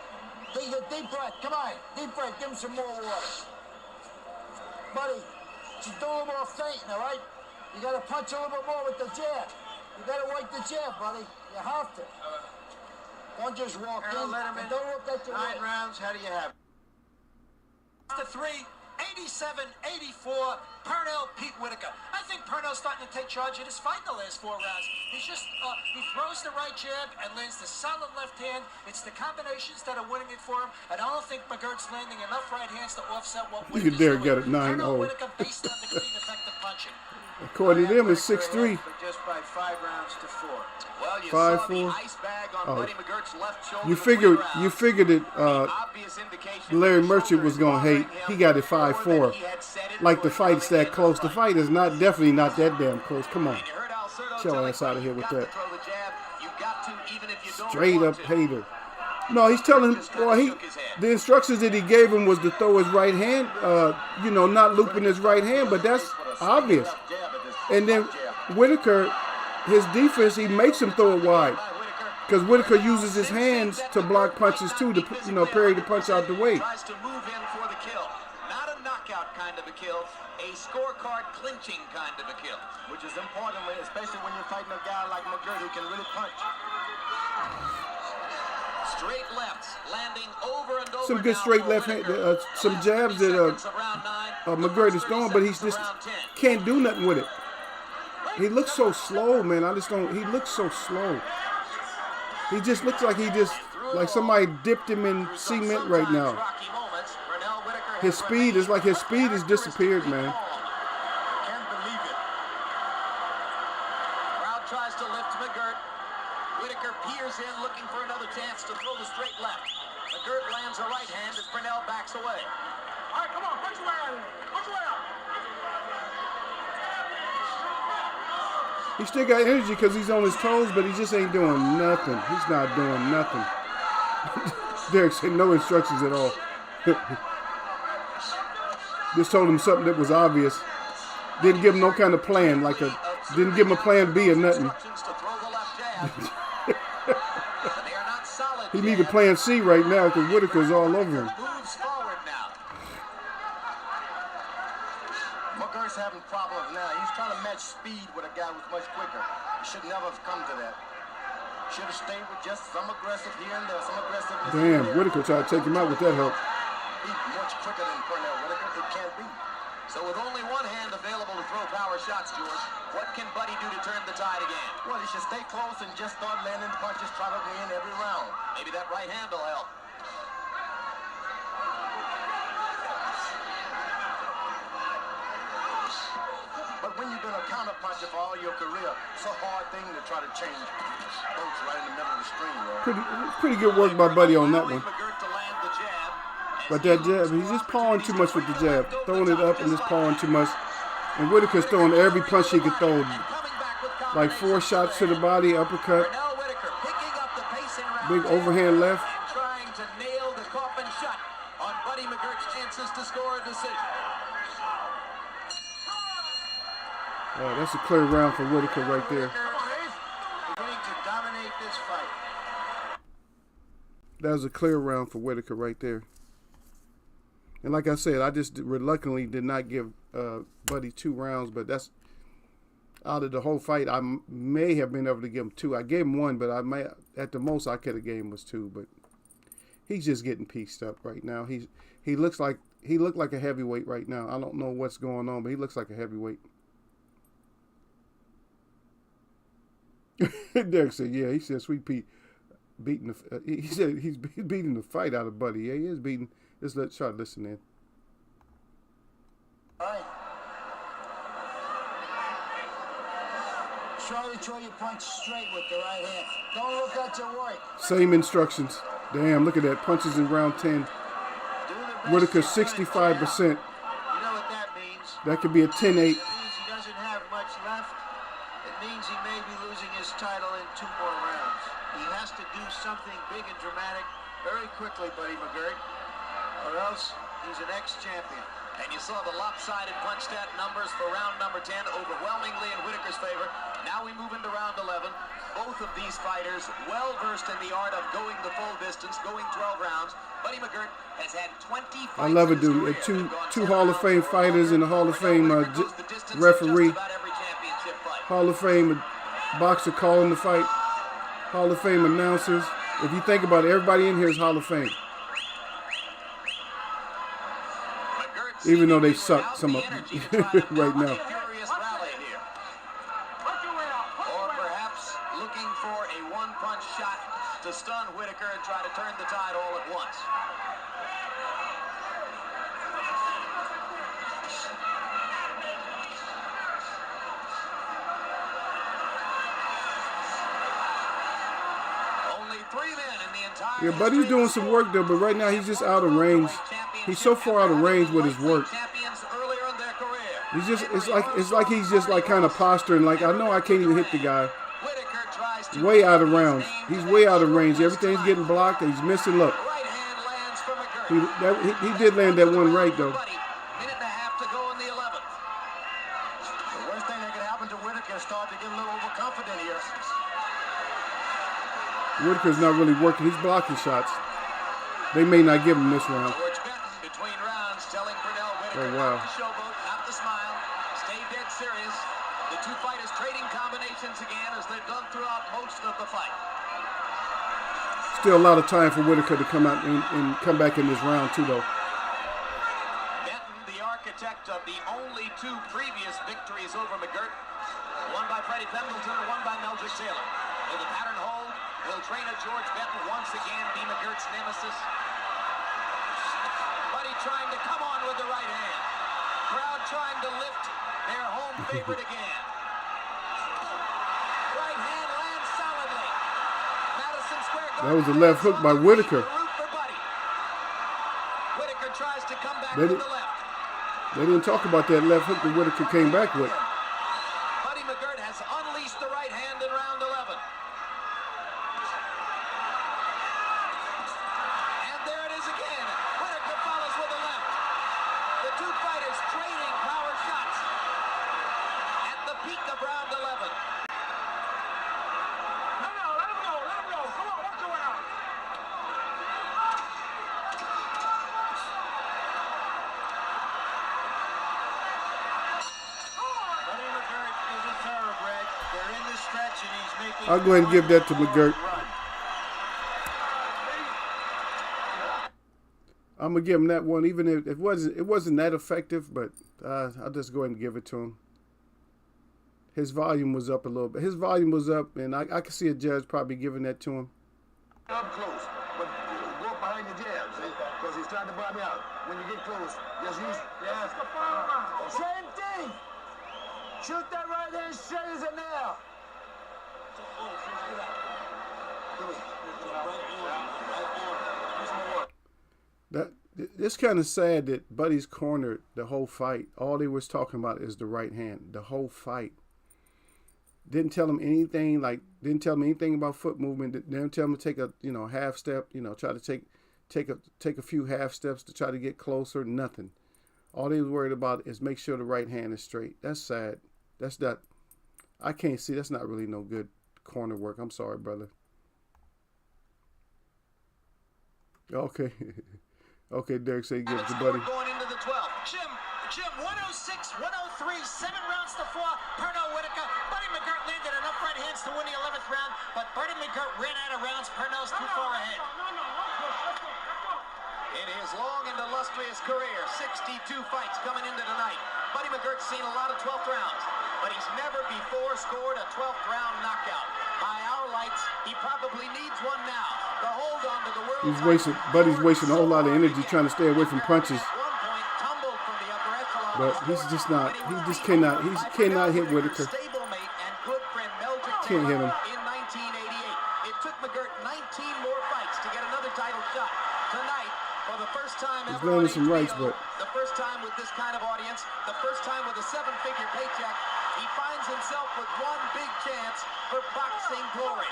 [SPEAKER 3] Take a deep breath. Come on. Deep breath. Give him some more water. Buddy, she's doing a little more fainting, all right? You got to punch a little bit more with the jab. You got to work the jab, buddy. You have to. Don't just walk in.
[SPEAKER 2] Let him in.
[SPEAKER 3] And don't look at the
[SPEAKER 2] 9
[SPEAKER 3] right.
[SPEAKER 2] rounds. How do you have it?
[SPEAKER 5] To 3, 87-84, Pernell Pete Whitaker. I think Pernell's starting to take charge of this fight in the last 4 rounds. He's just, he throws the right jab and lands the solid left hand. It's the combinations that are winning it for him. And I don't think McGirt's landing enough right hands to offset what
[SPEAKER 1] Look at Derek got it 9-0.
[SPEAKER 5] Pernell Whitaker based on the clean, effective punching.
[SPEAKER 1] According to them, it's 6-3.
[SPEAKER 2] But just by 5 rounds to 4.
[SPEAKER 4] Well, you
[SPEAKER 1] 5-4.
[SPEAKER 4] saw the ice bag on Buddy McGirt's left shoulder.
[SPEAKER 1] You figured it. Larry Merchant was gonna hate. He got it 5-4. Like the fight's that close. The fight is definitely not that damn close. Come on, chill ass out of here with that. Straight up hater. No, he's telling him. Well, the instructions that he gave him was to throw his right hand. Not looping his right hand, but that's obvious. And then Whitaker, his defense, he makes him throw it wide. Because Whitaker uses his hands to block punches too, to parry the punch out the way.
[SPEAKER 4] Tries to move in for the kill. Not a knockout kind of a kill, a scorecard clinching kind of a kill.
[SPEAKER 3] Which is important, especially when you're fighting a guy like Mcgirt who can really punch.
[SPEAKER 4] Straight lefts, landing over and over.
[SPEAKER 1] Some good straight left hand, some jabs that Mcgirt is throwing, but he just can't do nothing with it. He looks so slow, man. He looks so slow. He just looks like like somebody dipped him in cement right now. His speed has disappeared, man.
[SPEAKER 3] Can't believe it.
[SPEAKER 4] Crowd tries to lift Mcgirt. Whitaker peers in, looking for another chance to throw the straight left. Mcgirt lands a right hand as Purnell backs away.
[SPEAKER 3] All right, come on, punch your way out. Punch your way out.
[SPEAKER 1] He still got energy because he's on his toes, but he just ain't doing nothing. He's not doing nothing. Derek said no instructions at all. Just told him something that was obvious. Didn't give him no kind of plan, didn't give him a plan B or nothing. He needed plan C right now because Whitaker's all over him.
[SPEAKER 3] Mcgirt's having problems now. He's trying to match speed with a guy who's much quicker. He should never have come to that. Should have stayed with just some aggressive here and there, some aggressiveness.
[SPEAKER 1] Damn, Whitaker tried to take him out with that help.
[SPEAKER 3] He's much quicker than Purnell. Whitaker, it can't be.
[SPEAKER 4] So with only one hand available to throw power shots, George, what can Buddy do to turn the tide again?
[SPEAKER 3] Well, he should stay close and just start landing punches, try to win every round.
[SPEAKER 4] Maybe that right hand will help.
[SPEAKER 3] But when you've been a counterpuncher for all your career, it's a hard thing to try to change folks right in the middle of the stream.
[SPEAKER 1] Pretty good work by Buddy on that one. But that jab, he's just pawing too much with the jab. Throwing it up and just pawing too much. And Whitaker's throwing every punch he could throw. Like 4 shots to the body, uppercut. Big overhand left.
[SPEAKER 4] Trying to nail the coffin shut on Buddy McGirt's chances to score a decision.
[SPEAKER 1] Oh, that's a clear round for Whitaker right there.
[SPEAKER 3] Beginning to dominate this fight.
[SPEAKER 1] That was a clear round for Whitaker right there. And like I said, I just reluctantly did not give Buddy 2 rounds, but that's out of the whole fight. I may have been able to give him 2. I gave him 1, but at the most I could have gave him was 2. But he's just getting pieced up right now. He looked like a heavyweight right now. I don't know what's going on, but he looks like a heavyweight. Derek said, "Yeah." He said, "Sweet Pete beating the." He said he's beating the fight out of Buddy. Yeah, he is beating. Let's try to listen in.
[SPEAKER 3] All right. Try to throw your punch straight with the right hand. Don't look at your work.
[SPEAKER 1] Same instructions. Damn, look at that. Punches in round 10. Whitaker 65%.
[SPEAKER 5] You know what that means?
[SPEAKER 1] That could be a 10-8.
[SPEAKER 5] It means he doesn't have much left. It means he may be losing his title in 2 more rounds. He has to do something big and dramatic very quickly, Buddy McGirt, or else he's an ex-champion.
[SPEAKER 4] And you saw the lopsided punch stat numbers for round number 10, overwhelmingly in Whitaker's favor. Now we move into round 11. Both of these fighters well-versed in the art of going the full distance, going 12 rounds. Buddy McGirt has had 20 fights.
[SPEAKER 1] I love it, dude. Two Hall of Fame fighters and a Hall of Fame referee. Hall of Fame boxer calling the fight. Hall of Fame announcers. If you think about it, everybody in here is Hall of Fame. Even though they suck some of them right now.
[SPEAKER 4] Or perhaps looking for a one-punch shot to stun Whitaker and try to turn the tide all at once. Only
[SPEAKER 1] Yeah, Buddy's doing some work though, but right now he's just out of range. He's so far out of range with his work. He's just it's like he's just like kind of posturing like I know I can't even hit the guy. Way out of rounds. He's way out of range. Everything's getting blocked and he's missing. Look. He did land that one right though.
[SPEAKER 4] Minute and a half to go in the 11th.
[SPEAKER 3] The worst thing that could happen to Whitaker is start to get a little overconfident here.
[SPEAKER 1] Whitaker's not really working. He's blocking shots. They may not give him this round.
[SPEAKER 4] George Benton between rounds telling Pernell Whitaker
[SPEAKER 1] Oh, wow.
[SPEAKER 4] not to showboat, not to smile, stay dead serious. The two fighters trading combinations again as they've done throughout most of the fight.
[SPEAKER 1] Still a lot of time for Whitaker to come out and come back in this round too though.
[SPEAKER 4] Benton, the architect of the only two previous victories over Mcgirt, one by Freddie Pendleton and one by Mcgirt Taylor. Will the pattern hold? Will trainer George Benton once again be Mcgirt's nemesis? Buddy trying to come on with the right hand. Crowd trying to lift their home favorite again. Right hand lands solidly. Madison Square Garden.
[SPEAKER 1] That was a left hook by Whitaker.
[SPEAKER 4] Whitaker tries to come back
[SPEAKER 1] They
[SPEAKER 4] with
[SPEAKER 1] did-
[SPEAKER 4] the left.
[SPEAKER 1] They didn't talk about that left hook that Whitaker came back with.
[SPEAKER 4] Buddy Mcgirt has unleashed the right hand in round 11. And there it is again. Whitaker follows with the left. The two fighters trading power shots at the peak of round 11.
[SPEAKER 3] Let him go. Come on, work around. Buddy Mcgirt is a thoroughbred. They're in the stretch and he's making.
[SPEAKER 1] I'll go ahead and give that to Mcgirt. I'm gonna give him that one, even if it wasn't that effective, but I'll just go ahead and give it to him. His volume was up a little bit. His volume was up, and I could see a judge probably giving that to him.
[SPEAKER 3] Up close, but go up behind the jab, see? Because he's trying to buy me out. When you get close, just use, yeah. Same thing. Shoot that right hand straight as an nail.
[SPEAKER 1] It's kind of sad that Buddy's cornered the whole fight. All he was talking about is the right hand, the whole fight. Didn't tell him anything, didn't tell him anything about foot movement. Didn't tell him to take a half step, try to take a few half steps to try to get closer. Nothing. All he was worried about is make sure the right hand is straight. That's sad. That's not. I can't see. That's not really no good corner work. I'm sorry, brother. Okay. Okay, Derek said he gives it to Buddy.
[SPEAKER 4] Going into the 12th.
[SPEAKER 5] Jim, 106, 103, 7 rounds to 4. Pernell Whitaker. Buddy Mcgirt landed enough right hands to win the 11th round, but Buddy Mcgirt ran out of rounds. Pernell's too far ahead.
[SPEAKER 4] In his long and illustrious career, 62 fights coming into tonight. Buddy Mcgirt's seen a lot of 12th rounds, but he's never before scored a 12th round knockout. By our lights, he probably needs one now to hold on to the world.
[SPEAKER 1] Buddy's wasting a whole lot of energy trying to stay away from punches.
[SPEAKER 4] At one point, tumbled from the upper echelon.
[SPEAKER 1] But he's just not. He just cannot. He cannot hit Whitaker.
[SPEAKER 4] Stablemate and good friend Mcgirt
[SPEAKER 1] Can't hit him.
[SPEAKER 4] in 1988. It took Mcgirt 19 more fights to get another title shot. Tonight, for the first time
[SPEAKER 1] He's
[SPEAKER 4] ever,
[SPEAKER 1] landing
[SPEAKER 4] on
[SPEAKER 1] some rights,
[SPEAKER 4] HBO,
[SPEAKER 1] but
[SPEAKER 4] the first time with this kind of audience, the first time with a 7-figure paycheck, he finds himself with one big chance for boxing glory.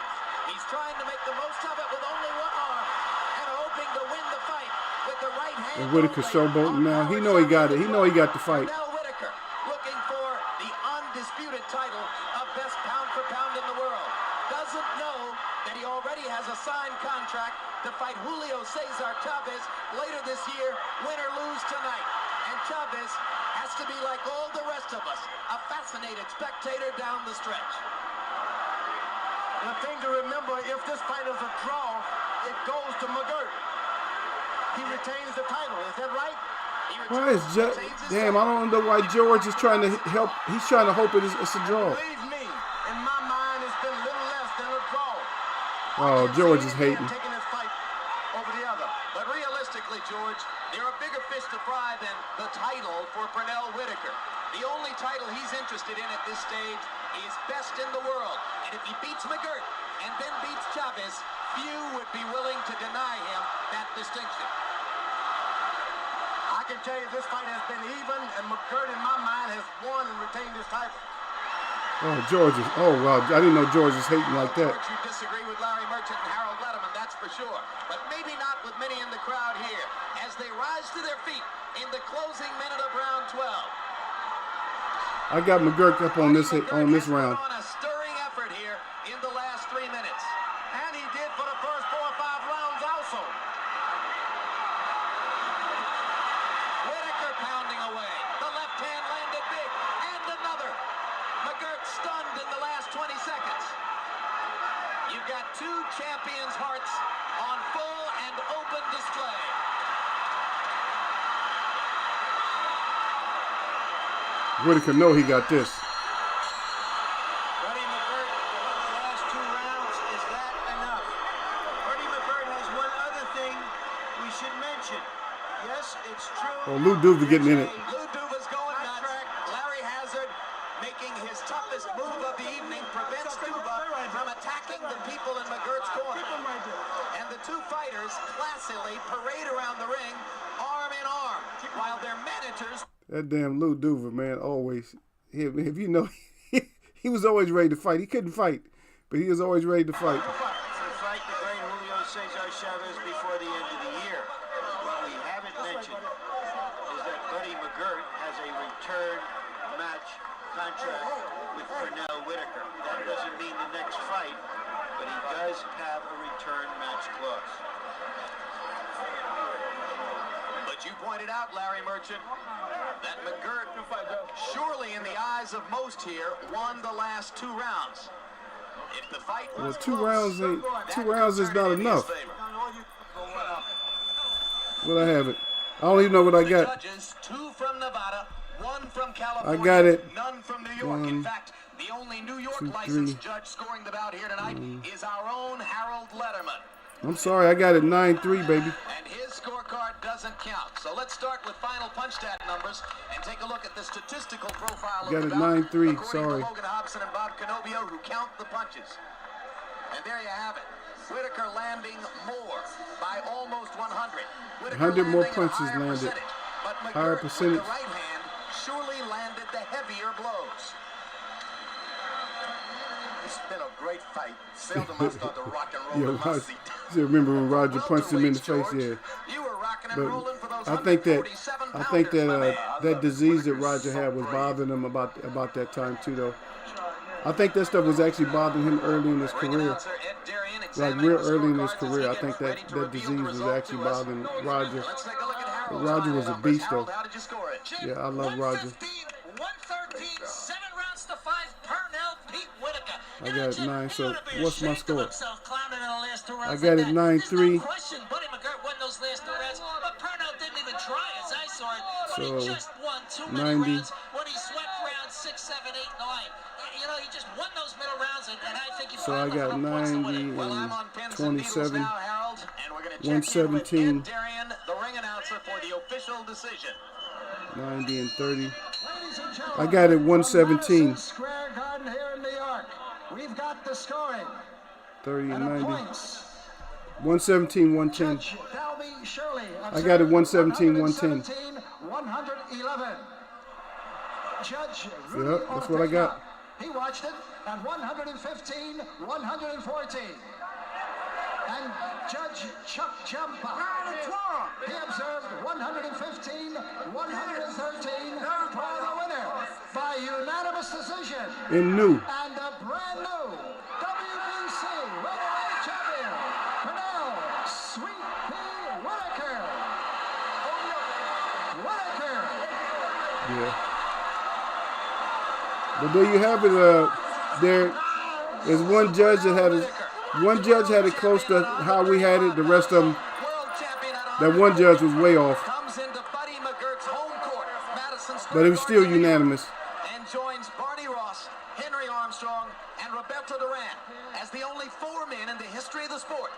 [SPEAKER 4] He's trying to make the most of it with only one arm and hoping to win the fight with the right hand.
[SPEAKER 1] and Whitaker's showboating now. He know he got it. He know he got the fight.
[SPEAKER 4] Pernell Whitaker looking for the undisputed title of best pound for pound in the world. Doesn't know that he already has a signed contract to fight Julio Cesar Chavez later this year, win or lose tonight. And Chavez has to be like all the rest of us, a fascinated spectator down the stretch.
[SPEAKER 3] The thing to remember, if this fight is a draw, it goes to Mcgirt. He retains the title. Is that right?
[SPEAKER 1] Why is damn? I don't know why George is trying to help. He's trying to hope it's a draw.
[SPEAKER 3] Believe me, in my mind, it's been little less than a draw.
[SPEAKER 1] Oh, George is hating.
[SPEAKER 3] Taking this fight over the other.
[SPEAKER 4] But realistically, George, there are bigger fish to fry than the title for Pernell Whitaker. The only title he's interested in at this stage is best in the world. And if he beats Mcgirt and then beats Chavez, few would be willing to deny him that distinction.
[SPEAKER 3] I can tell you this fight has been even, and Mcgirt, in my mind, has won and retained his title.
[SPEAKER 1] Oh, George is. Oh, wow. I didn't know George was hating like that.
[SPEAKER 4] You disagree with Larry Merchant and Harold Letterman, that's for sure. But maybe not with many in the crowd here as they rise to their feet in the closing minute of round 12.
[SPEAKER 1] I got Mcgirt up on this round.
[SPEAKER 4] On a stirring effort here in the last 3 minutes.
[SPEAKER 3] And he did for the first 4 or 5 rounds also.
[SPEAKER 4] Whitaker pounding away. The left hand landed big. And another. Mcgirt stunned in the last 20 seconds. You've got two champions' hearts on full and open display.
[SPEAKER 1] Whitaker know he got this.
[SPEAKER 2] Buddy Mcgirt, the last 2 rounds, is that enough? Buddy Mcgirt has one other thing we should mention. Yes, it's true.
[SPEAKER 1] Oh, Lou Duva getting in it.
[SPEAKER 4] Lou Duva's going nuts. Larry Hazard making his toughest move of the evening prevents Duva from attacking the people in Mcgirt's corner. And the two fighters classily parade around the ring, arm in arm, while their managers...
[SPEAKER 1] That damn Lou Duva, man, always. If you know, he was always ready to fight. He couldn't fight, but he was always ready to fight.
[SPEAKER 2] To fight the great Julio Cesar Chavez before the end of the year. What we haven't mentioned is that Buddy Mcgirt has a return match contract with Pernell Whitaker. That doesn't mean the next fight, but he does have a return match clause.
[SPEAKER 4] But you pointed out, Larry Merchant, that Mcgirt, surely in the eyes of most here, won the last 2 rounds. If the fight was
[SPEAKER 1] Well, 2
[SPEAKER 4] close,
[SPEAKER 1] rounds is not enough.
[SPEAKER 4] favor.
[SPEAKER 1] What I have it. I don't even know what I got.
[SPEAKER 4] Judges, 2 from Nevada, 1 from California.
[SPEAKER 1] I got it.
[SPEAKER 4] None from New York. In fact, the only New York
[SPEAKER 1] 2,
[SPEAKER 4] licensed
[SPEAKER 1] 3.
[SPEAKER 4] judge scoring the bout here tonight is our own Harold Letterman.
[SPEAKER 1] I'm sorry, I got it 9-3, baby.
[SPEAKER 4] And his scorecard doesn't count. So let's start with final punch stat numbers and take a look at the statistical profile
[SPEAKER 1] Got
[SPEAKER 4] of
[SPEAKER 1] it
[SPEAKER 4] the bout.
[SPEAKER 1] 9-3,
[SPEAKER 4] According
[SPEAKER 1] sorry.
[SPEAKER 4] to Logan Hobson and Bob Canobio, who count the punches. And there you have it. Whitaker landing more by almost 100. Whitaker
[SPEAKER 1] 100 more
[SPEAKER 4] landing a
[SPEAKER 1] punches
[SPEAKER 4] higher
[SPEAKER 1] landed.
[SPEAKER 4] percentage. But Mcgirt
[SPEAKER 1] Higher
[SPEAKER 4] with
[SPEAKER 1] percentage.
[SPEAKER 4] the right hand surely landed the heavier blows.
[SPEAKER 3] It's been a great fight. Seldom I start to rock and roll in my seat.
[SPEAKER 1] I remember when Roger punched him in the face. Yeah,
[SPEAKER 4] You were rocking and
[SPEAKER 1] but
[SPEAKER 4] rolling for those
[SPEAKER 1] I think that
[SPEAKER 4] 147-pounders,
[SPEAKER 1] that disease that Roger had was bothering him about that time too, though. I think that stuff was actually bothering him early in his career, like real early in his career. I think that disease was actually bothering Roger. But Roger was a beast, though. Yeah, I love Roger.
[SPEAKER 5] 113, 7 rounds to 5. Pernell beat Whitaker.
[SPEAKER 1] I got it 9. So what's my score? I
[SPEAKER 5] I
[SPEAKER 1] got it 9-3.
[SPEAKER 5] No question, Buddy Mcgirt won those last 2 rounds, but Pernell didn't even try as I saw it. But
[SPEAKER 1] So,
[SPEAKER 5] he just won too many
[SPEAKER 1] 90.
[SPEAKER 5] rounds when he swept rounds 6, 7, 8, 9. You know, he just won those middle rounds, and I think he
[SPEAKER 1] So I
[SPEAKER 5] finally
[SPEAKER 1] got
[SPEAKER 5] got points to win
[SPEAKER 1] 90
[SPEAKER 5] it.
[SPEAKER 4] Well, I'm
[SPEAKER 1] and
[SPEAKER 4] on pins and needles
[SPEAKER 1] 27.
[SPEAKER 4] now, Harold, and we're going to check
[SPEAKER 1] 117.
[SPEAKER 4] in with Ed Darian, the ring announcer, for the official decision.
[SPEAKER 1] 90 and 30.
[SPEAKER 3] Ladies and gentlemen,
[SPEAKER 1] I got it 117.
[SPEAKER 3] Madison Square Garden here in New York. We've got the scoring.
[SPEAKER 1] 30 and
[SPEAKER 3] And the
[SPEAKER 1] 90.
[SPEAKER 3] points.
[SPEAKER 1] 117, 110.
[SPEAKER 3] Judge Dalby Shirley.
[SPEAKER 1] I got it 117, 110.
[SPEAKER 3] 111. Judge Rudy
[SPEAKER 1] Yep, that's what I got.
[SPEAKER 3] He watched it at 115, 114. And Judge Chuck Jumpa, he observed 115, 113 for the winner by unanimous decision.
[SPEAKER 1] In new.
[SPEAKER 3] And a brand new WBC welterweight champion, Pernell Sweet Pea Whitaker. Whitaker.
[SPEAKER 1] Yeah. But there you have it. There is one judge that had it. One judge had it close to how we had it. The rest of them, that one judge was way off.
[SPEAKER 4] Comes into Buddy Mcgirt's home court, Madison Square
[SPEAKER 1] But it was still
[SPEAKER 4] Garden,
[SPEAKER 1] unanimous.
[SPEAKER 4] and joins Barney Ross, Henry Armstrong, and Roberto Duran as the only 4 men in the history of the sport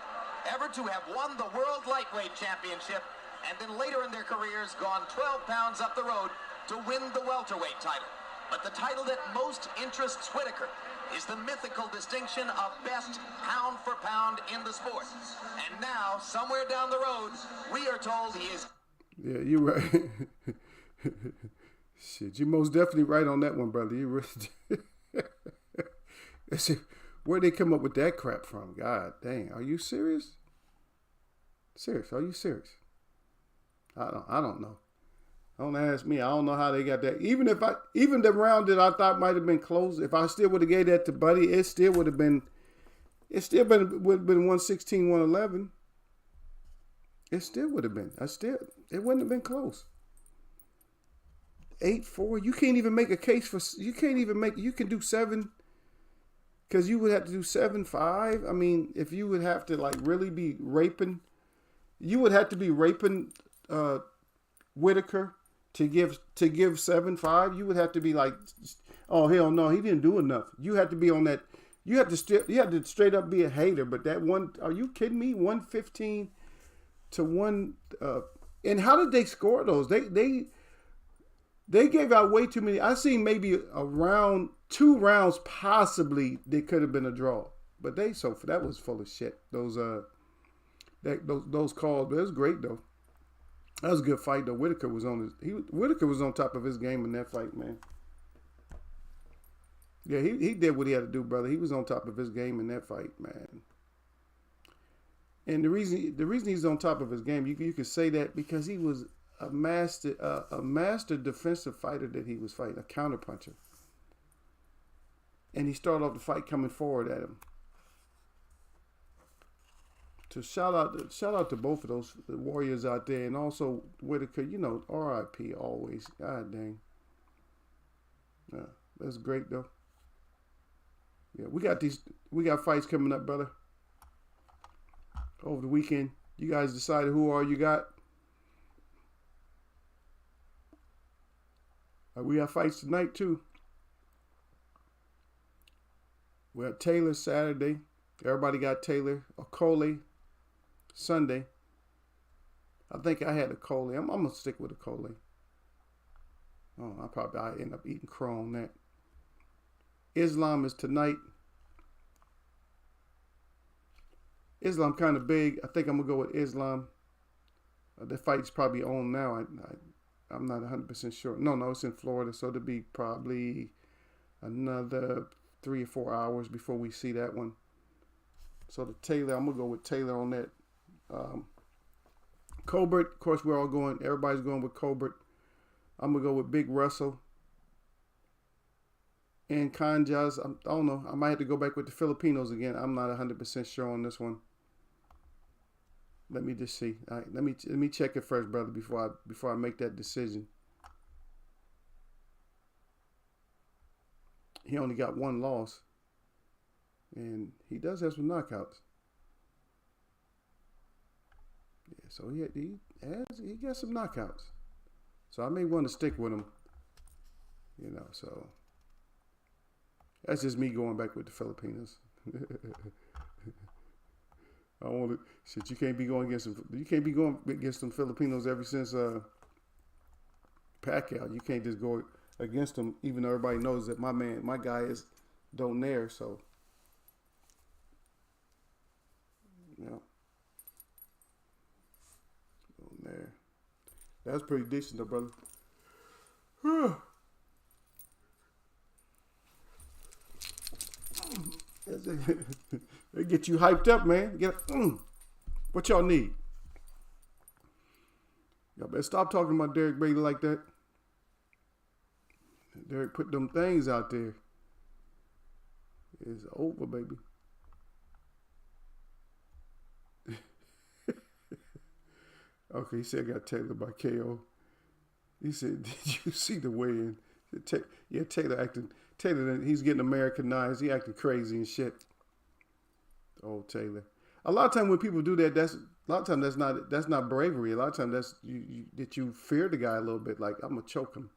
[SPEAKER 4] ever to have won the World Lightweight Championship and then later in their careers gone 12 pounds up the road to win the welterweight title. But the title that most interests Whitaker is the mythical distinction of best pound for pound in the sport. And now, somewhere down the road, we are told he is...
[SPEAKER 1] Yeah, you're right. Shit, you're most definitely right on that one, brother. You really... Where'd they come up with that crap from? God dang, are you serious? Serious? Are you serious? I don't know. Don't ask me. I don't know how they got that. Even the round that I thought might have been close, if I still would have gave that to Buddy, it still would have been 116, 111. It still would have been. It wouldn't have been close. 8-4. You can't even make a case for. You can do 7. Because you would have to do 7-5. I mean, if you would have to like really be raping, you would have to be raping Whitaker to give 7-5. You would have to be like, oh hell no, he didn't do enough. You have to be on that. You have to straight up be a hater. But that one, are you kidding me? 115 to 1. And how did they score those? They gave out way too many. I seen maybe around 2 rounds possibly they could have been a draw, but that was full of shit. Those calls, but it was great though. That was a good fight though. Whitaker was on top of his game in that fight, man. Yeah, he did what he had to do, brother. He was on top of his game in that fight, man. And the reason he's on top of his game, you could say that because he was a master defensive fighter that he was fighting, a counterpuncher. And he started off the fight coming forward at him. So shout out to both of those warriors out there, and also Whitaker. You know, R.I.P. always. God dang. Yeah, that's great though. Yeah, we got fights coming up, brother. Over the weekend, you guys decided who all you got. We got fights tonight too. We got Taylor Saturday. Everybody got Taylor. Okole Sunday. I think I had a Okole. I'm gonna stick with Okole. Oh, I end up eating crow on that. Islam is tonight. Islam kind of big. I think I'm gonna go with Islam. The fight's probably on now. I'm not 100% sure. No, it's in Florida, so it'll be probably another 3 or 4 hours before we see that one. So the Taylor, I'm gonna go with Taylor on that. Colbert, of course, everybody's going with Colbert. I'm gonna go with Big Russell. And Kanjas, I don't know. I might have to go back with the Filipinos again. I'm not 100% sure on this one. Let me just see. All right, let me check it first, brother, before I make that decision. He only got 1 loss, and he does have some knockouts. Yeah, so he got some knockouts. So I may want to stick with him. You know, so that's just me going back with the Filipinos. I want to shit. You can't be going against them. You can't be going against them Filipinos ever since Pacquiao. You can't just go against them, even though everybody knows that my guy is Donaire. So, yeah, Donaire. That's pretty decent, though, brother. They get you hyped up, man. What y'all need? Y'all better stop talking about Derek Bailey like that. Derek put them things out there. It's over, baby. Okay, he said I got Taylor by KO. He said, did you see the weigh-in? Yeah, Taylor, he's getting Americanized. He acting crazy and shit. Oh, Taylor. A lot of time when people do that, that's not bravery. A lot of times that's that you fear the guy a little bit. Like, I'm gonna choke him.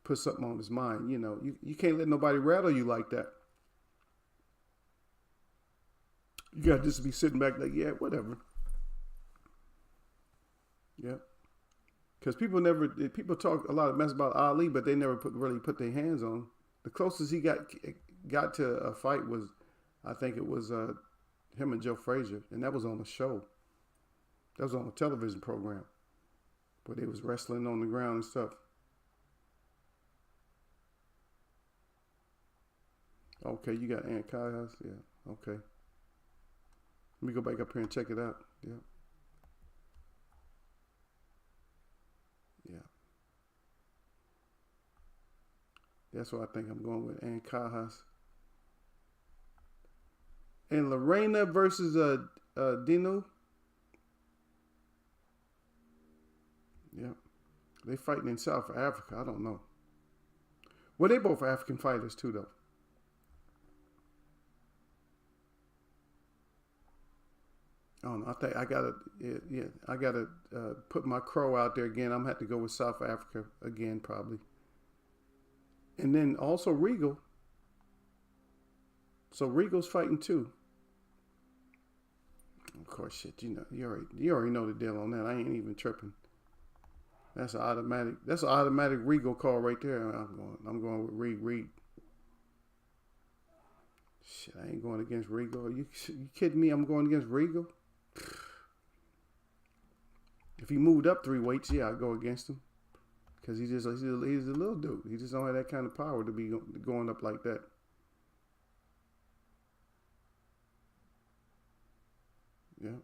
[SPEAKER 1] Put something on his mind. You know, you can't let nobody rattle you like that. You got to just be sitting back like, yeah, whatever. Yeah. Because people talk a lot of mess about Ali, but they never really put their hands on him. The closest he got to a fight was, I think it was him and Joe Frazier, and that was on a show. That was on a television program, where they was wrestling on the ground and stuff. Okay, you got Aunt Kai House? Yeah, okay. Let me go back up here and check it out. Yeah. Yeah. That's what I think I'm going with, Aunt Kai House. And Lorena versus Dino. Yeah. They fighting in South Africa. I don't know. Well, they both African fighters too, though. I don't know. I think I gotta, I gotta put my crow out there again. I'm gonna have to go with South Africa again, probably. And then also Regal. So Regal's fighting too. Of course, shit. You already know the deal on that. I ain't even tripping. That's an automatic Regal call right there. I'm going with Reed. Shit, I ain't going against Regal. Are you kidding me? I'm going against Regal. If he moved up 3 weights, yeah, I'd go against him. Because he's a little dude. He just don't have that kind of power to be going up like that. Yeah.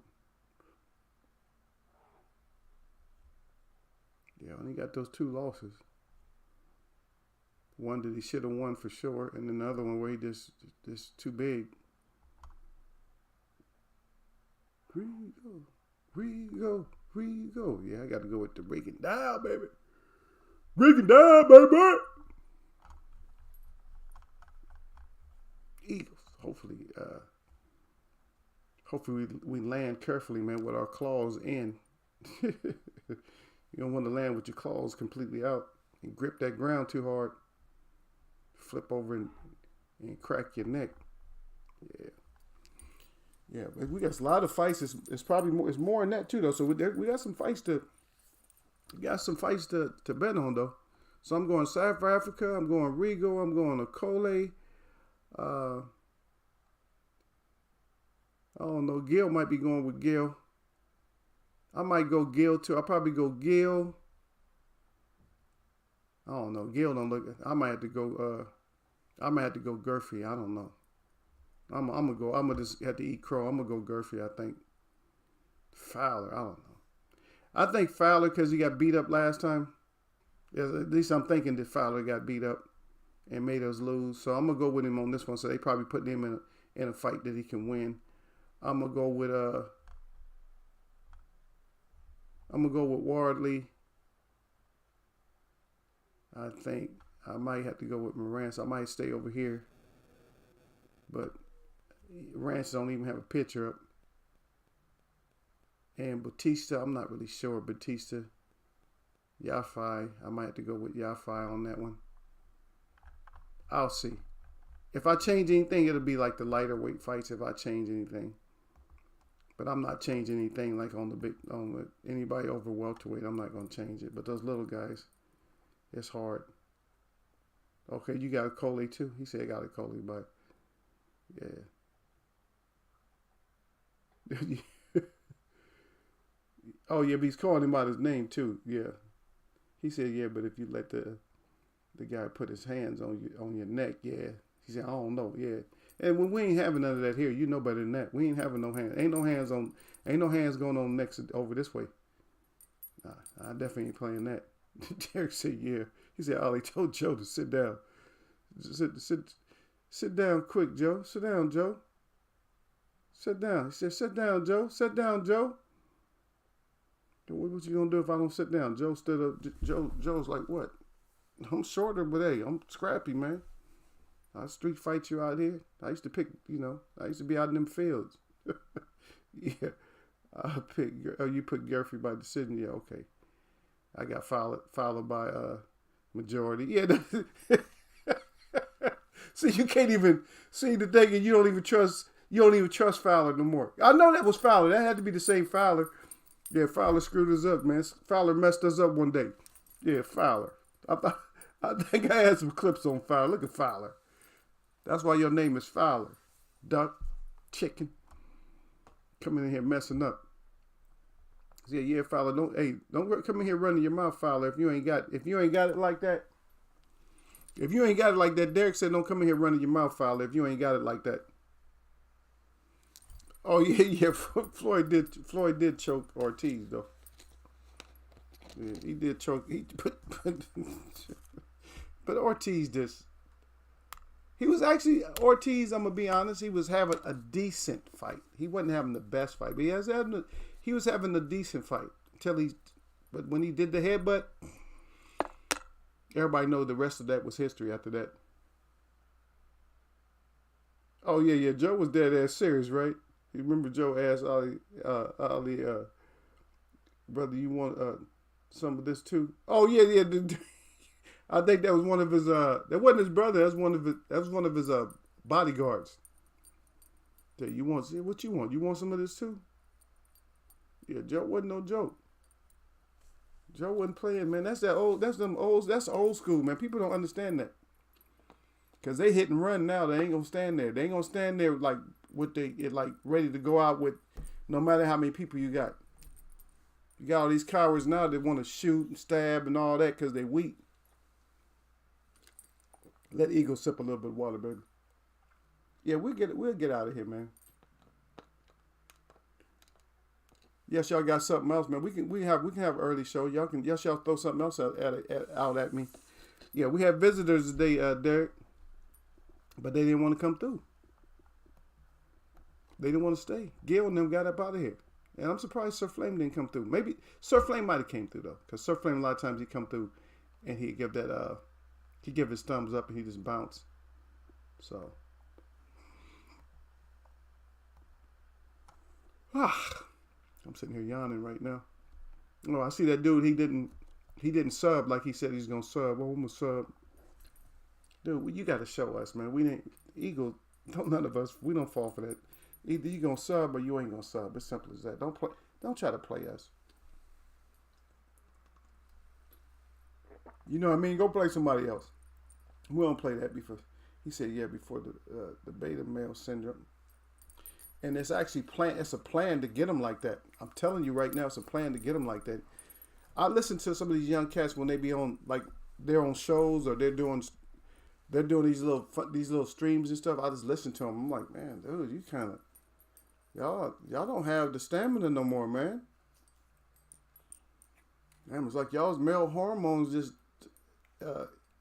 [SPEAKER 1] Yeah, and he got those 2 losses. One that he should have won for sure, and then the other one where he just too big. Rigo. Yeah, I got to go with the breaking down, baby. Breaking down, baby. Eagles. Hopefully we land carefully, man, with our claws in. You don't want to land with your claws completely out and grip that ground too hard. Flip over and crack your neck. Yeah, but we got a lot of fights. It's probably more. It's more than that too, though. So we got some fights to. To bet on though. So I'm going South Africa. I'm going Rigo. I'm going Okole. I don't know. Gil might be going with Gil. I might go Gil too. I'll probably go Gil. I don't know. Gil don't look. I might have to go. I might have to go Gurfey. I don't know. I'm gonna just have to eat crow. I'm gonna go Gurfey. I think. Fowler. I don't know. I think Fowler because he got beat up last time. Yeah, at least I'm thinking that Fowler got beat up and made us lose. So I'm gonna go with him on this one. So they probably put him in a fight that he can win. I'm gonna go with Wardley. I think I might have to go with Moran, so I might stay over here. But Rance don't even have a picture up. And Batista, I'm not really sure. Batista, Yafai, I might have to go with Yafai on that one. I'll see. If I change anything, it'll be like the lighter weight fights if I change anything. But I'm not changing anything like on anybody over welterweight. I'm not going to change it. But those little guys, it's hard. Okay, you got a Coley too? He said I got a Coley, but yeah. Oh, yeah, but he's calling him by his name too. Yeah. He said, yeah, but if you let the guy put his hands on your neck, yeah. He said, I don't know, yeah. And when we ain't having none of that here, you know better than that. We ain't having no hands. Ain't no hands going on next over this way. Nah, I definitely ain't playing that. Derek said, yeah. He said, Ollie told Joe to sit down. Sit down quick, Joe. Sit down, Joe. Sit down. He said, sit down, Joe. Sit down, Joe. What you gonna do if I don't sit down? Joe stood up. Joe's like, what? I'm shorter, but hey, I'm scrappy, man. I street fight you out here. I used to I used to be out in them fields. Yeah. You put Gurfey by decision. Yeah, okay. I got followed by majority. Yeah. See, you can't even see the thing, and you don't even trust Fowler no more. I know that was Fowler. That had to be the same Fowler. Yeah, Fowler screwed us up, man. Fowler messed us up one day. Yeah, Fowler. I think I had some clips on Fowler. Look at Fowler. That's why your name is Fowler. Duck, chicken. Coming in here messing up. Yeah, Fowler. Don't come in here running your mouth, Fowler. If you ain't got it like that. If you ain't got it like that, Derek said, don't come in here running your mouth, Fowler. If you ain't got it like that. Oh yeah. Floyd did choke Ortiz though. Yeah, he did choke. But Ortiz just. He was actually Ortiz. I'm gonna be honest. He was having a decent fight. He wasn't having the best fight, but he was having a decent fight But when he did the headbutt, everybody knows the rest of that was history. After that. Oh yeah. Joe was dead ass serious, right? You remember Joe asked Ali, brother, you want some of this too? Oh yeah. I think that was one of his. That wasn't his brother. That was one of his bodyguards. That you want? What you want? You want some of this too? Yeah, Joe wasn't no joke. Joe wasn't playing, man. That's old school, man. People don't understand that. Cause they hit and run now. They ain't gonna stand there. They ain't gonna stand there like ready to go out with, no matter how many people you got. You got all these cowards now that want to shoot and stab and all that because they weak. Let Eagle sip a little bit of water, baby. Yeah, we'll get out of here, man. Yes, y'all got something else, man. We can have an early show. Y'all throw something else out at me. Yeah, we have visitors today, Derek, but they didn't want to come through. They didn't want to stay. Gil and them got up out of here, and I'm surprised Sir Flame didn't come through. Maybe Sir Flame might have came through though, because Sir Flame a lot of times he come through, and he give that he give his thumbs up and he just bounce. So, I'm sitting here yawning right now. Oh, I see that dude. He didn't sub like he said he's gonna sub. Oh, I'm gonna sub. Dude, you got to show us, man. We didn't Eagle. None of us. We don't fall for that. Either you gonna sub or you ain't gonna sub. It's simple as that. Don't try to play us. You know what I mean? Go play somebody else. We don't play that before. He said, yeah, before the beta male syndrome. And it's actually it's a plan to get them like that. I'm telling you right now, it's a plan to get them like that. I listen to some of these young cats when they be on, like, they're on shows or they're doing these little streams and stuff. I just listen to them. I'm like, man, dude, you kind of, y'all don't have the stamina no more, man. Man, it's like y'all's male hormones just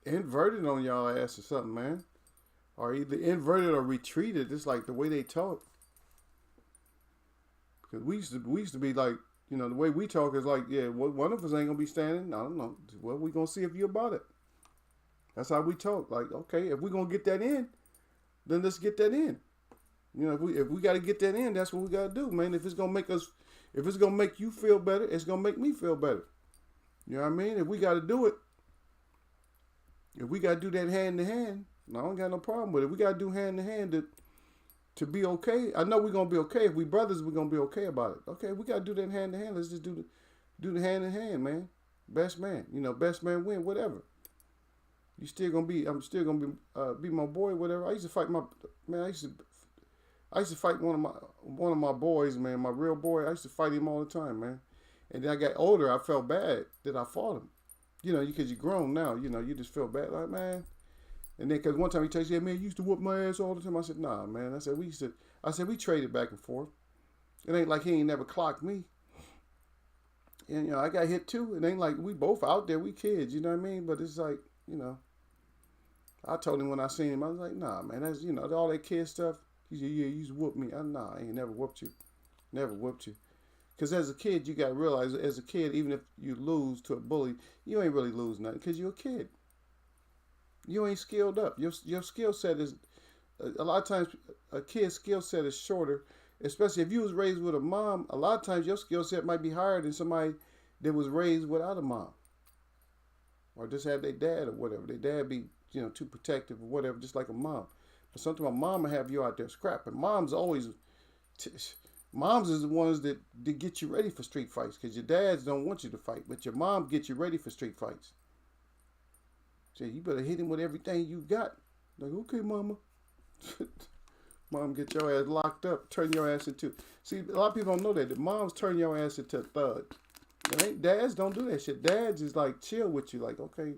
[SPEAKER 1] inverted on y'all ass or something, man. Or either inverted or retreated. It's like the way they talk. Because we used to be like, you know, the way we talk is like, yeah, one of us ain't gonna be standing. I don't know. Well, we gonna see if you about it. That's how we talk. Like, okay, if we're gonna get that in, then let's get that in. You know, if we gotta get that in, that's what we gotta do, man. If it's gonna make you feel better, it's gonna make me feel better. You know what I mean? If we gotta do it, if we gotta do that hand to hand, I don't got no problem with it. We gotta do hand to hand to be okay. I know we're gonna be okay. If we brothers, we're gonna be okay about it. Okay, we gotta do that hand to hand. Let's just do the hand in hand, man. Best man, you know, best man win, whatever. I'm still gonna be my boy, whatever. I used to fight I used to fight one of my boys, man, my real boy. I used to fight him all the time, man. And then I got older, I felt bad that I fought him. You know, because you're grown now, you know, you just feel bad, like, man. And then, because one time he told me, yeah, man, you used to whoop my ass all the time. I said, nah, man. I said, we traded back and forth. It ain't like he ain't never clocked me. And, you know, I got hit too. It ain't like we both out there, we kids, you know what I mean? But it's like, you know, I told him when I seen him, I was like, nah, man, that's, you know, all that kid stuff. He said, yeah, you used to whoop me. Nah, I ain't never whooped you. Never whooped you. Because as a kid, you got to realize, as a kid, even if you lose to a bully, you ain't really lose nothing because you're a kid. You ain't skilled up. Your skill set is, a lot of times, a kid's skill set is shorter, especially if you was raised with a mom. A lot of times, your skill set might be higher than somebody that was raised without a mom. Or just had their dad or whatever. Their dad be, you know, too protective or whatever, just like a mom. But sometimes a mom will have you out there scrapping. Moms always, Moms is the ones that get you ready for street fights because your dads don't want you to fight, but your mom gets you ready for street fights. Say, you better hit him with everything you got. Like, okay, mama. Mom, get your ass locked up, turn your ass into. See, a lot of people don't know that. The moms turn your ass into a thug. Dads don't do that shit. Dads is like chill with you, like, okay,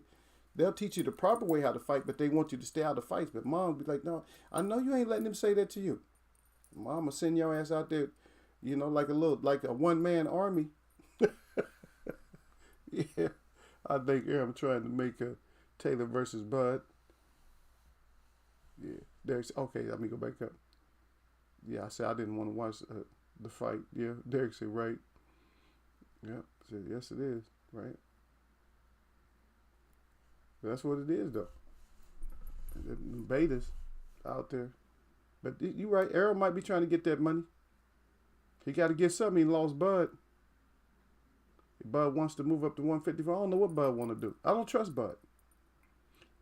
[SPEAKER 1] they'll teach you the proper way how to fight, but they want you to stay out of fights. But mom be like, no, I know you ain't letting them say that to you. Mom will send your ass out there, like a one-man army. Yeah, I think I'm trying to make a Taylor versus Bud. Yeah, there's okay. Let me go back up. Yeah, I said I didn't want to watch the fight. Yeah, Derek said right. Yeah, said yes it is right. That's what it is though. The betas out there, but you right. Errol might be trying to get that money. He got to get something. He lost Bud. Bud wants to move up to 154. I don't know what Bud want to do. I don't trust Bud.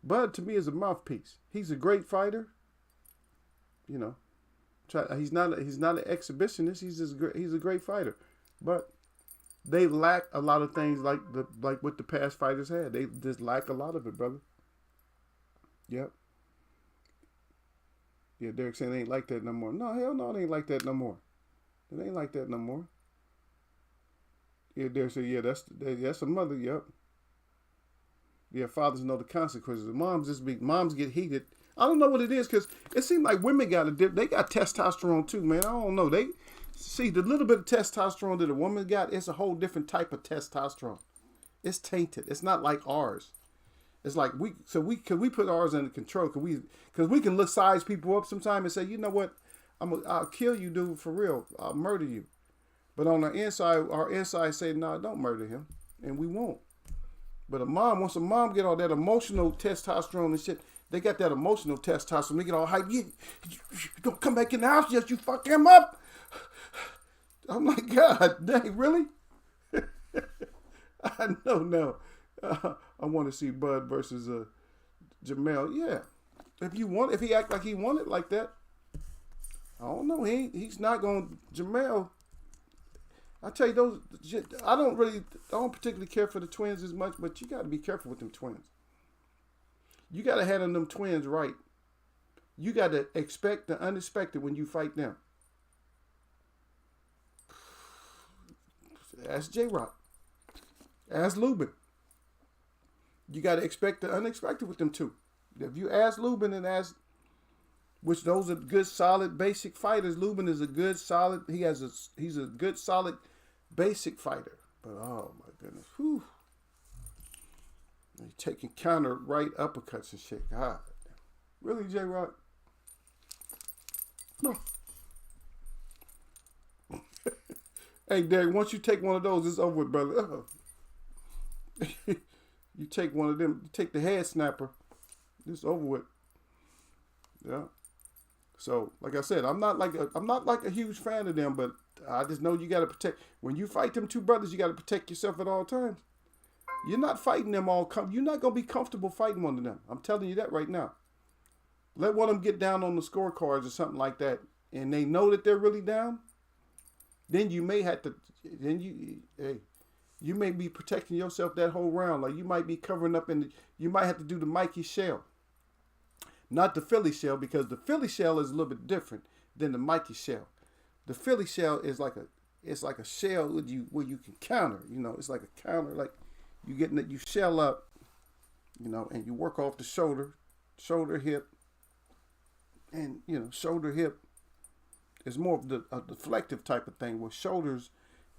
[SPEAKER 1] Bud to me is a mouthpiece. He's a great fighter. He's not an exhibitionist. He's a great fighter, but they lack a lot of things like what the past fighters had. They just lack a lot of it, brother. Yep. Yeah, Derek saying it ain't like that no more. No, hell no, it ain't like that no more. It ain't like that no more. Yeah, Derek said, yeah, that's a mother. Yep. Yeah, fathers know the consequences. Moms get heated. I don't know what it is because it seems like women they got testosterone too, man. I don't know. They see the little bit of testosterone that a woman got. It's a whole different type of testosterone. It's tainted. It's not like ours. It's like we put ours under control because we can size people up sometime and say, you know what, I'll kill you, dude, for real. I'll murder you. But on our inside say, no, don't murder him, and we won't. But once a mom get all that emotional testosterone and shit, they got that emotional testosterone. They get all hyped. You don't come back in the house yet. You fuck him up. I'm like, God dang, really? I know now. I want to see Bud versus Jamel. Yeah. If he act like he wanted like that, I don't know. He's not going to Jamel. I tell you, I don't particularly care for the twins as much, but you got to be careful with them twins. You got to handle them twins right. You got to expect the unexpected when you fight them. Ask J-Rock. Ask Lubin. You got to expect the unexpected with them too. If you ask Lubin and which those are good, solid, basic fighters. Lubin is a good, solid. He's a good, solid, basic fighter. But oh my goodness, whew. He's taking counter right uppercuts and shit. God, really, J-Rock? No. Hey, Derek, once you take one of those, it's over with, brother. You take one of them. You take the head snapper. It's over with. Yeah. So, like I said, I'm not like a huge fan of them, but I just know you got to protect. When you fight them two brothers, you got to protect yourself at all times. You're not fighting them all. You're not gonna be comfortable fighting one of them. I'm telling you that right now. Let one of them get down on the scorecards or something like that, and they know that they're really down. Then you may have to. You may be protecting yourself that whole round. Like you might be covering up you might have to do the Mikey shell. Not the Philly shell, because the Philly shell is a little bit different than the Mikey shell. The Philly shell is like a shell where you can counter. It's like a counter. Like you shell up, and you work off the shoulder, hip, and shoulder, hip is more of a deflective type of thing. With shoulders,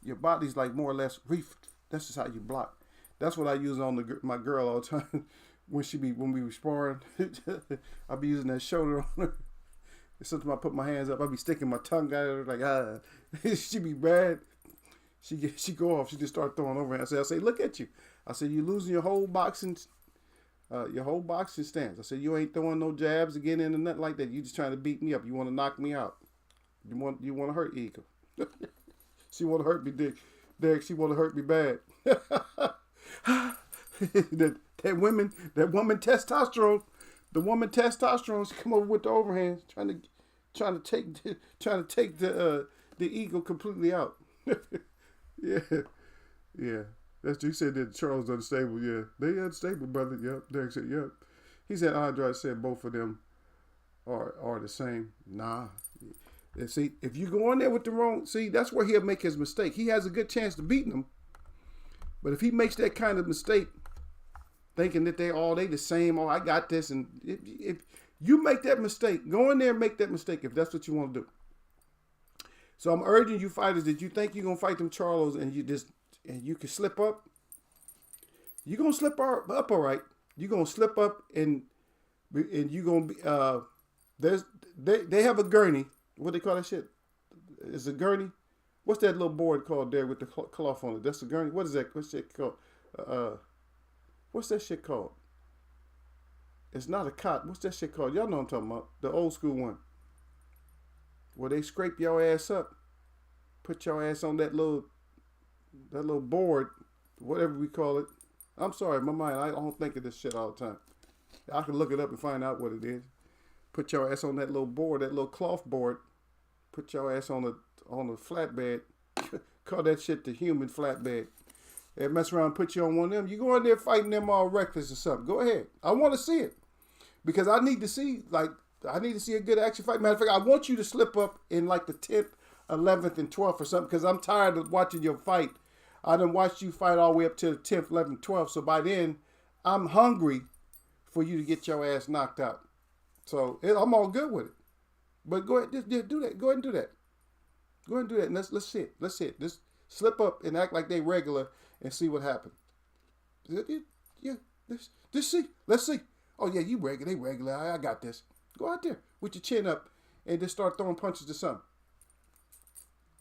[SPEAKER 1] your body's like more or less reefed. That's just how you block. That's what I use on my girl all the time. When we were sparring, I'll be using that shoulder on her. Sometimes I put my hands up, I'll be sticking my tongue out at her like, she be bad. She go off, she just start throwing overhands. I say, look at you. I say, you're losing your whole boxing stance. I said, you ain't throwing no jabs again and nothing like that. You just trying to beat me up. You want to knock me out. You want to hurt Eagle. She want to hurt me, Derek. She want to hurt me bad. That woman testosterone, the woman testosterone, she come over with the overhands, trying to take the the ego completely out. Yeah, yeah. That's you said that Charles unstable. Yeah, they unstable, brother. Yep. Derek said, yep. He said Andrade said both of them are the same. Nah. And see, if you go in there with the wrong, see, that's where he'll make his mistake. He has a good chance to beating them, but if he makes that kind of mistake, thinking that they the same, oh, I got this, and if you make that mistake, go in there and make that mistake if that's what you want to do. So I'm urging you fighters that you think you're gonna fight them Charlos and you can slip up. You're gonna slip up all right. You're gonna slip up and you're gonna be they have a gurney. What they call that shit? Is a gurney? What's that little board called there with the cloth on it? That's a gurney. What is that? What's that called? What's that shit called? It's not a cot. What's that shit called? Y'all know what I'm talking about. The old school one. Where they scrape your ass up. Put your ass on that little board. Whatever we call it. I'm sorry, my mind, I don't think of this shit all the time. I can look it up and find out what it is. Put your ass on that little board, that little cloth board. Put your ass on a flatbed. Call that shit the human flatbed. And mess around and put you on one of them. You go in there fighting them all reckless or something. Go ahead. I want to see it. Because I need to see a good action fight. Matter of fact, I want you to slip up in like the 10th, 11th, and 12th or something. Because I'm tired of watching your fight. I done watched you fight all the way up to the 10th, 11th, 12th. So by then, I'm hungry for you to get your ass knocked out. So I'm all good with it. But go ahead, just do that. Go ahead and do that. Go ahead and do that. And let's see it. Let's see it. Just slip up and act like they regular and see what happens. Yeah, just see. Let's see. Oh yeah, you regular. They regular. I got this. Go out there with your chin up and just start throwing punches to something.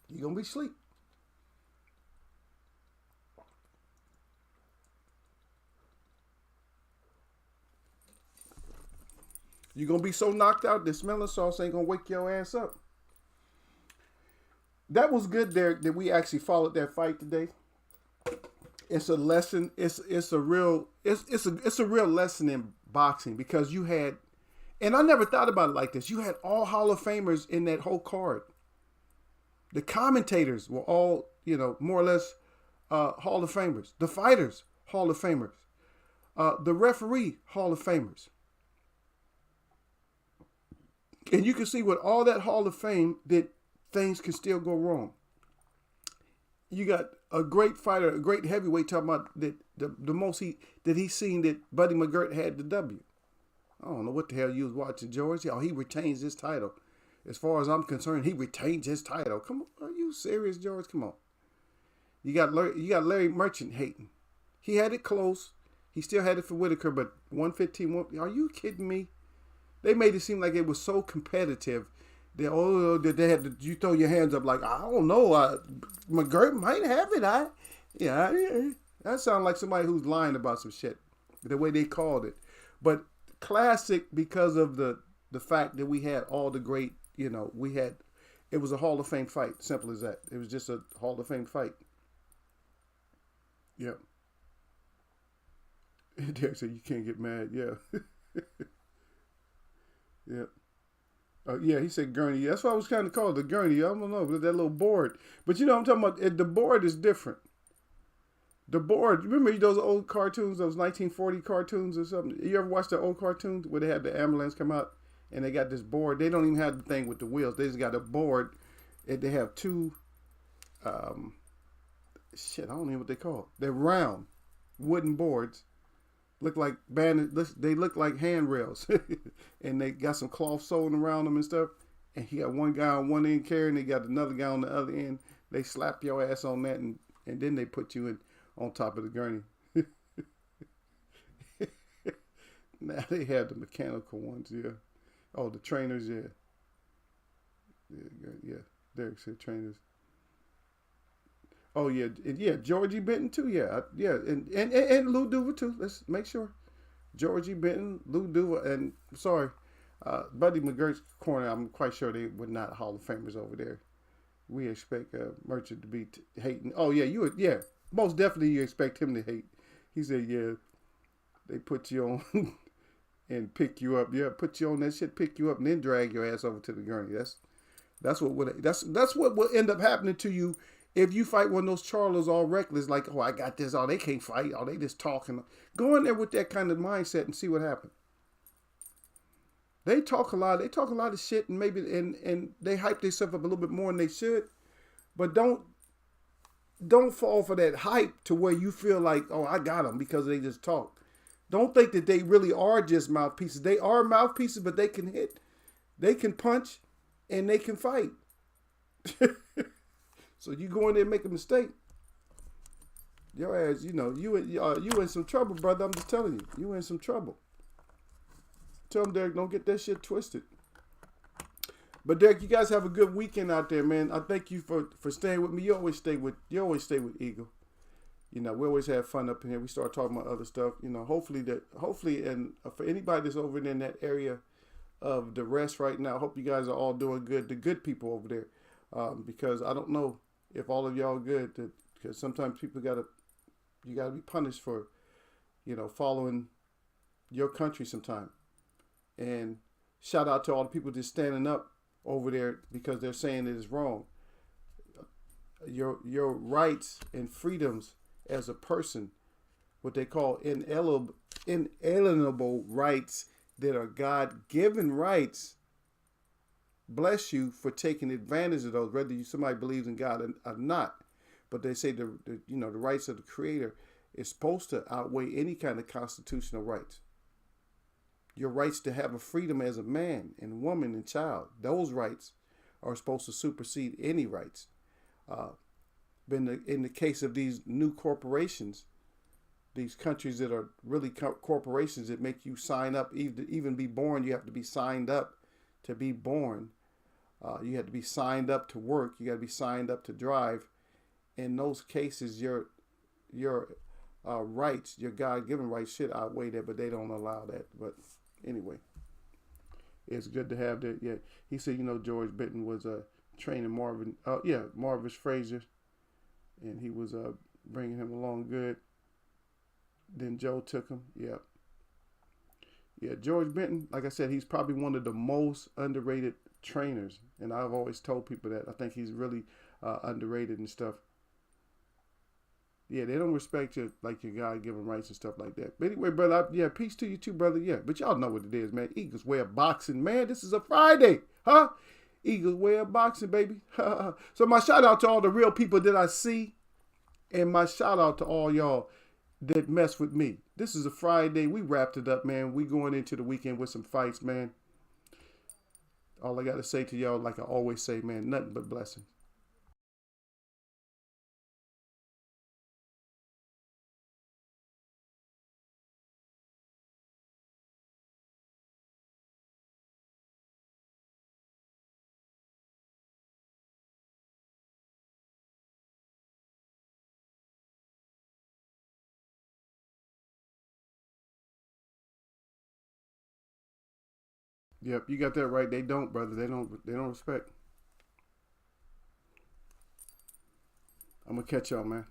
[SPEAKER 1] You're gonna be asleep. You're going to be so knocked out that smelling sauce ain't going to wake your ass up. That was good, Derek, that we actually followed that fight today. It's a lesson. It's a real lesson in boxing because you had, and I never thought about it like this. You had all Hall of Famers in that whole card. The commentators were all, more or less Hall of Famers. The fighters, Hall of Famers. The referee, Hall of Famers. And you can see with all that Hall of Fame that things can still go wrong. You got a great fighter, a great heavyweight talking about that the most that he's seen that Buddy Mcgirt had the W. I don't know what the hell you was watching, George. He retains his title. As far as I'm concerned, he retains his title. Come on, are you serious, George? Come on. You got Larry Merchant hating. He had it close. He still had it for Whitaker, but 115. Are you kidding me? They made it seem like it was so competitive that they had to, you throw your hands up like, I don't know, Mcgirt might have it. That sounds like somebody who's lying about some shit, the way they called it. But classic because of the fact that we had all the great, it was a Hall of Fame fight. Simple as that. It was just a Hall of Fame fight. Yep. Derek said you can't get mad. Yeah. Yeah. Yeah, he said gurney. That's what I was kind of called, the gurney. I don't know, that little board. But I'm talking about, the board is different. The board, remember those old cartoons, those 1940 cartoons or something? You ever watch the old cartoons where they had the ambulance come out and they got this board? They don't even have the thing with the wheels. They just got a board. And they have two, I don't know what they call it. They're round wooden boards. Look like they look like handrails, and they got some cloth sewing around them and stuff. And he got one guy on one end carrying, they got another guy on the other end. They slap your ass on that, and then they put you in on top of the gurney. Now they have the mechanical ones, yeah. Oh, the trainers, yeah. Yeah. Derek said trainers. Oh yeah, Georgie Benton too. Yeah, and Lou Duva too. Let's make sure. Georgie Benton, Lou Duva, and Buddy McGirt's corner. I'm quite sure they were not Hall of Famers over there. We expect Merchant to be hating. Oh yeah, most definitely you expect him to hate. He said, yeah, they put you on and pick you up. Yeah, put you on that shit, pick you up, and then drag your ass over to the gurney. That's what will end up happening to you if you fight one of those Charlos all reckless, like, oh, I got this, oh, they can't fight, oh, they just talking. Go in there with that kind of mindset and see what happens. They talk a lot of shit, and maybe and they hype themselves up a little bit more than they should. But don't fall for that hype to where you feel like, oh, I got them because they just talk. Don't think that they really are just mouthpieces. They are mouthpieces, but they can hit, they can punch, and they can fight. So you go in there and make a mistake, your ass, you in some trouble, brother. I'm just telling you, you in some trouble. Tell them, Derek, don't get that shit twisted. But Derek, you guys have a good weekend out there, man. I thank you for staying with me. You always stay with Eagle. We always have fun up in here. We start talking about other stuff. Hopefully, and for anybody that's over in that area of the rest right now, I hope you guys are all doing good. The good people over there, because I don't know if all of y'all good. Because sometimes people you gotta be punished for, following your country sometime. And shout out to all the people just standing up over there because they're saying it is wrong. Your rights and freedoms as a person, what they call inalienable rights that are God-given rights, bless you for taking advantage of those, whether somebody believes in God or not. But they say the rights of the Creator is supposed to outweigh any kind of constitutional rights. Your rights to have a freedom as a man and woman and child, those rights are supposed to supersede any rights. But in the case of these new corporations, these countries that are really corporations that make you sign up, even be born, you have to be signed up to be born. You have to be signed up to work. You got to be signed up to drive. In those cases, your rights, your God-given rights, should outweigh that, but they don't allow that. But anyway, it's good to have that. Yeah, he said, George Benton was training Marvis Frazier, and he was bringing him along good. Then Joe took him. Yeah, George Benton, like I said, he's probably one of the most underrated trainers, and I've always told people that. I think he's really underrated and stuff. Yeah, they don't respect your God-given rights and stuff like that. But anyway, brother, peace to you too, brother. Yeah, but y'all know what it is, man. Eagles Way of Boxing, man. This is a Friday, huh? Eagles Way of Boxing, baby. So my shout out to all the real people that I see, and my shout out to all y'all that mess with me. This is a Friday. We wrapped it up, man. We going into the weekend with some fights, man. All I got to say to y'all, like I always say, man, nothing but blessings. Yep, you got that right. They don't, brother. They don't respect. I'm gonna catch y'all, man.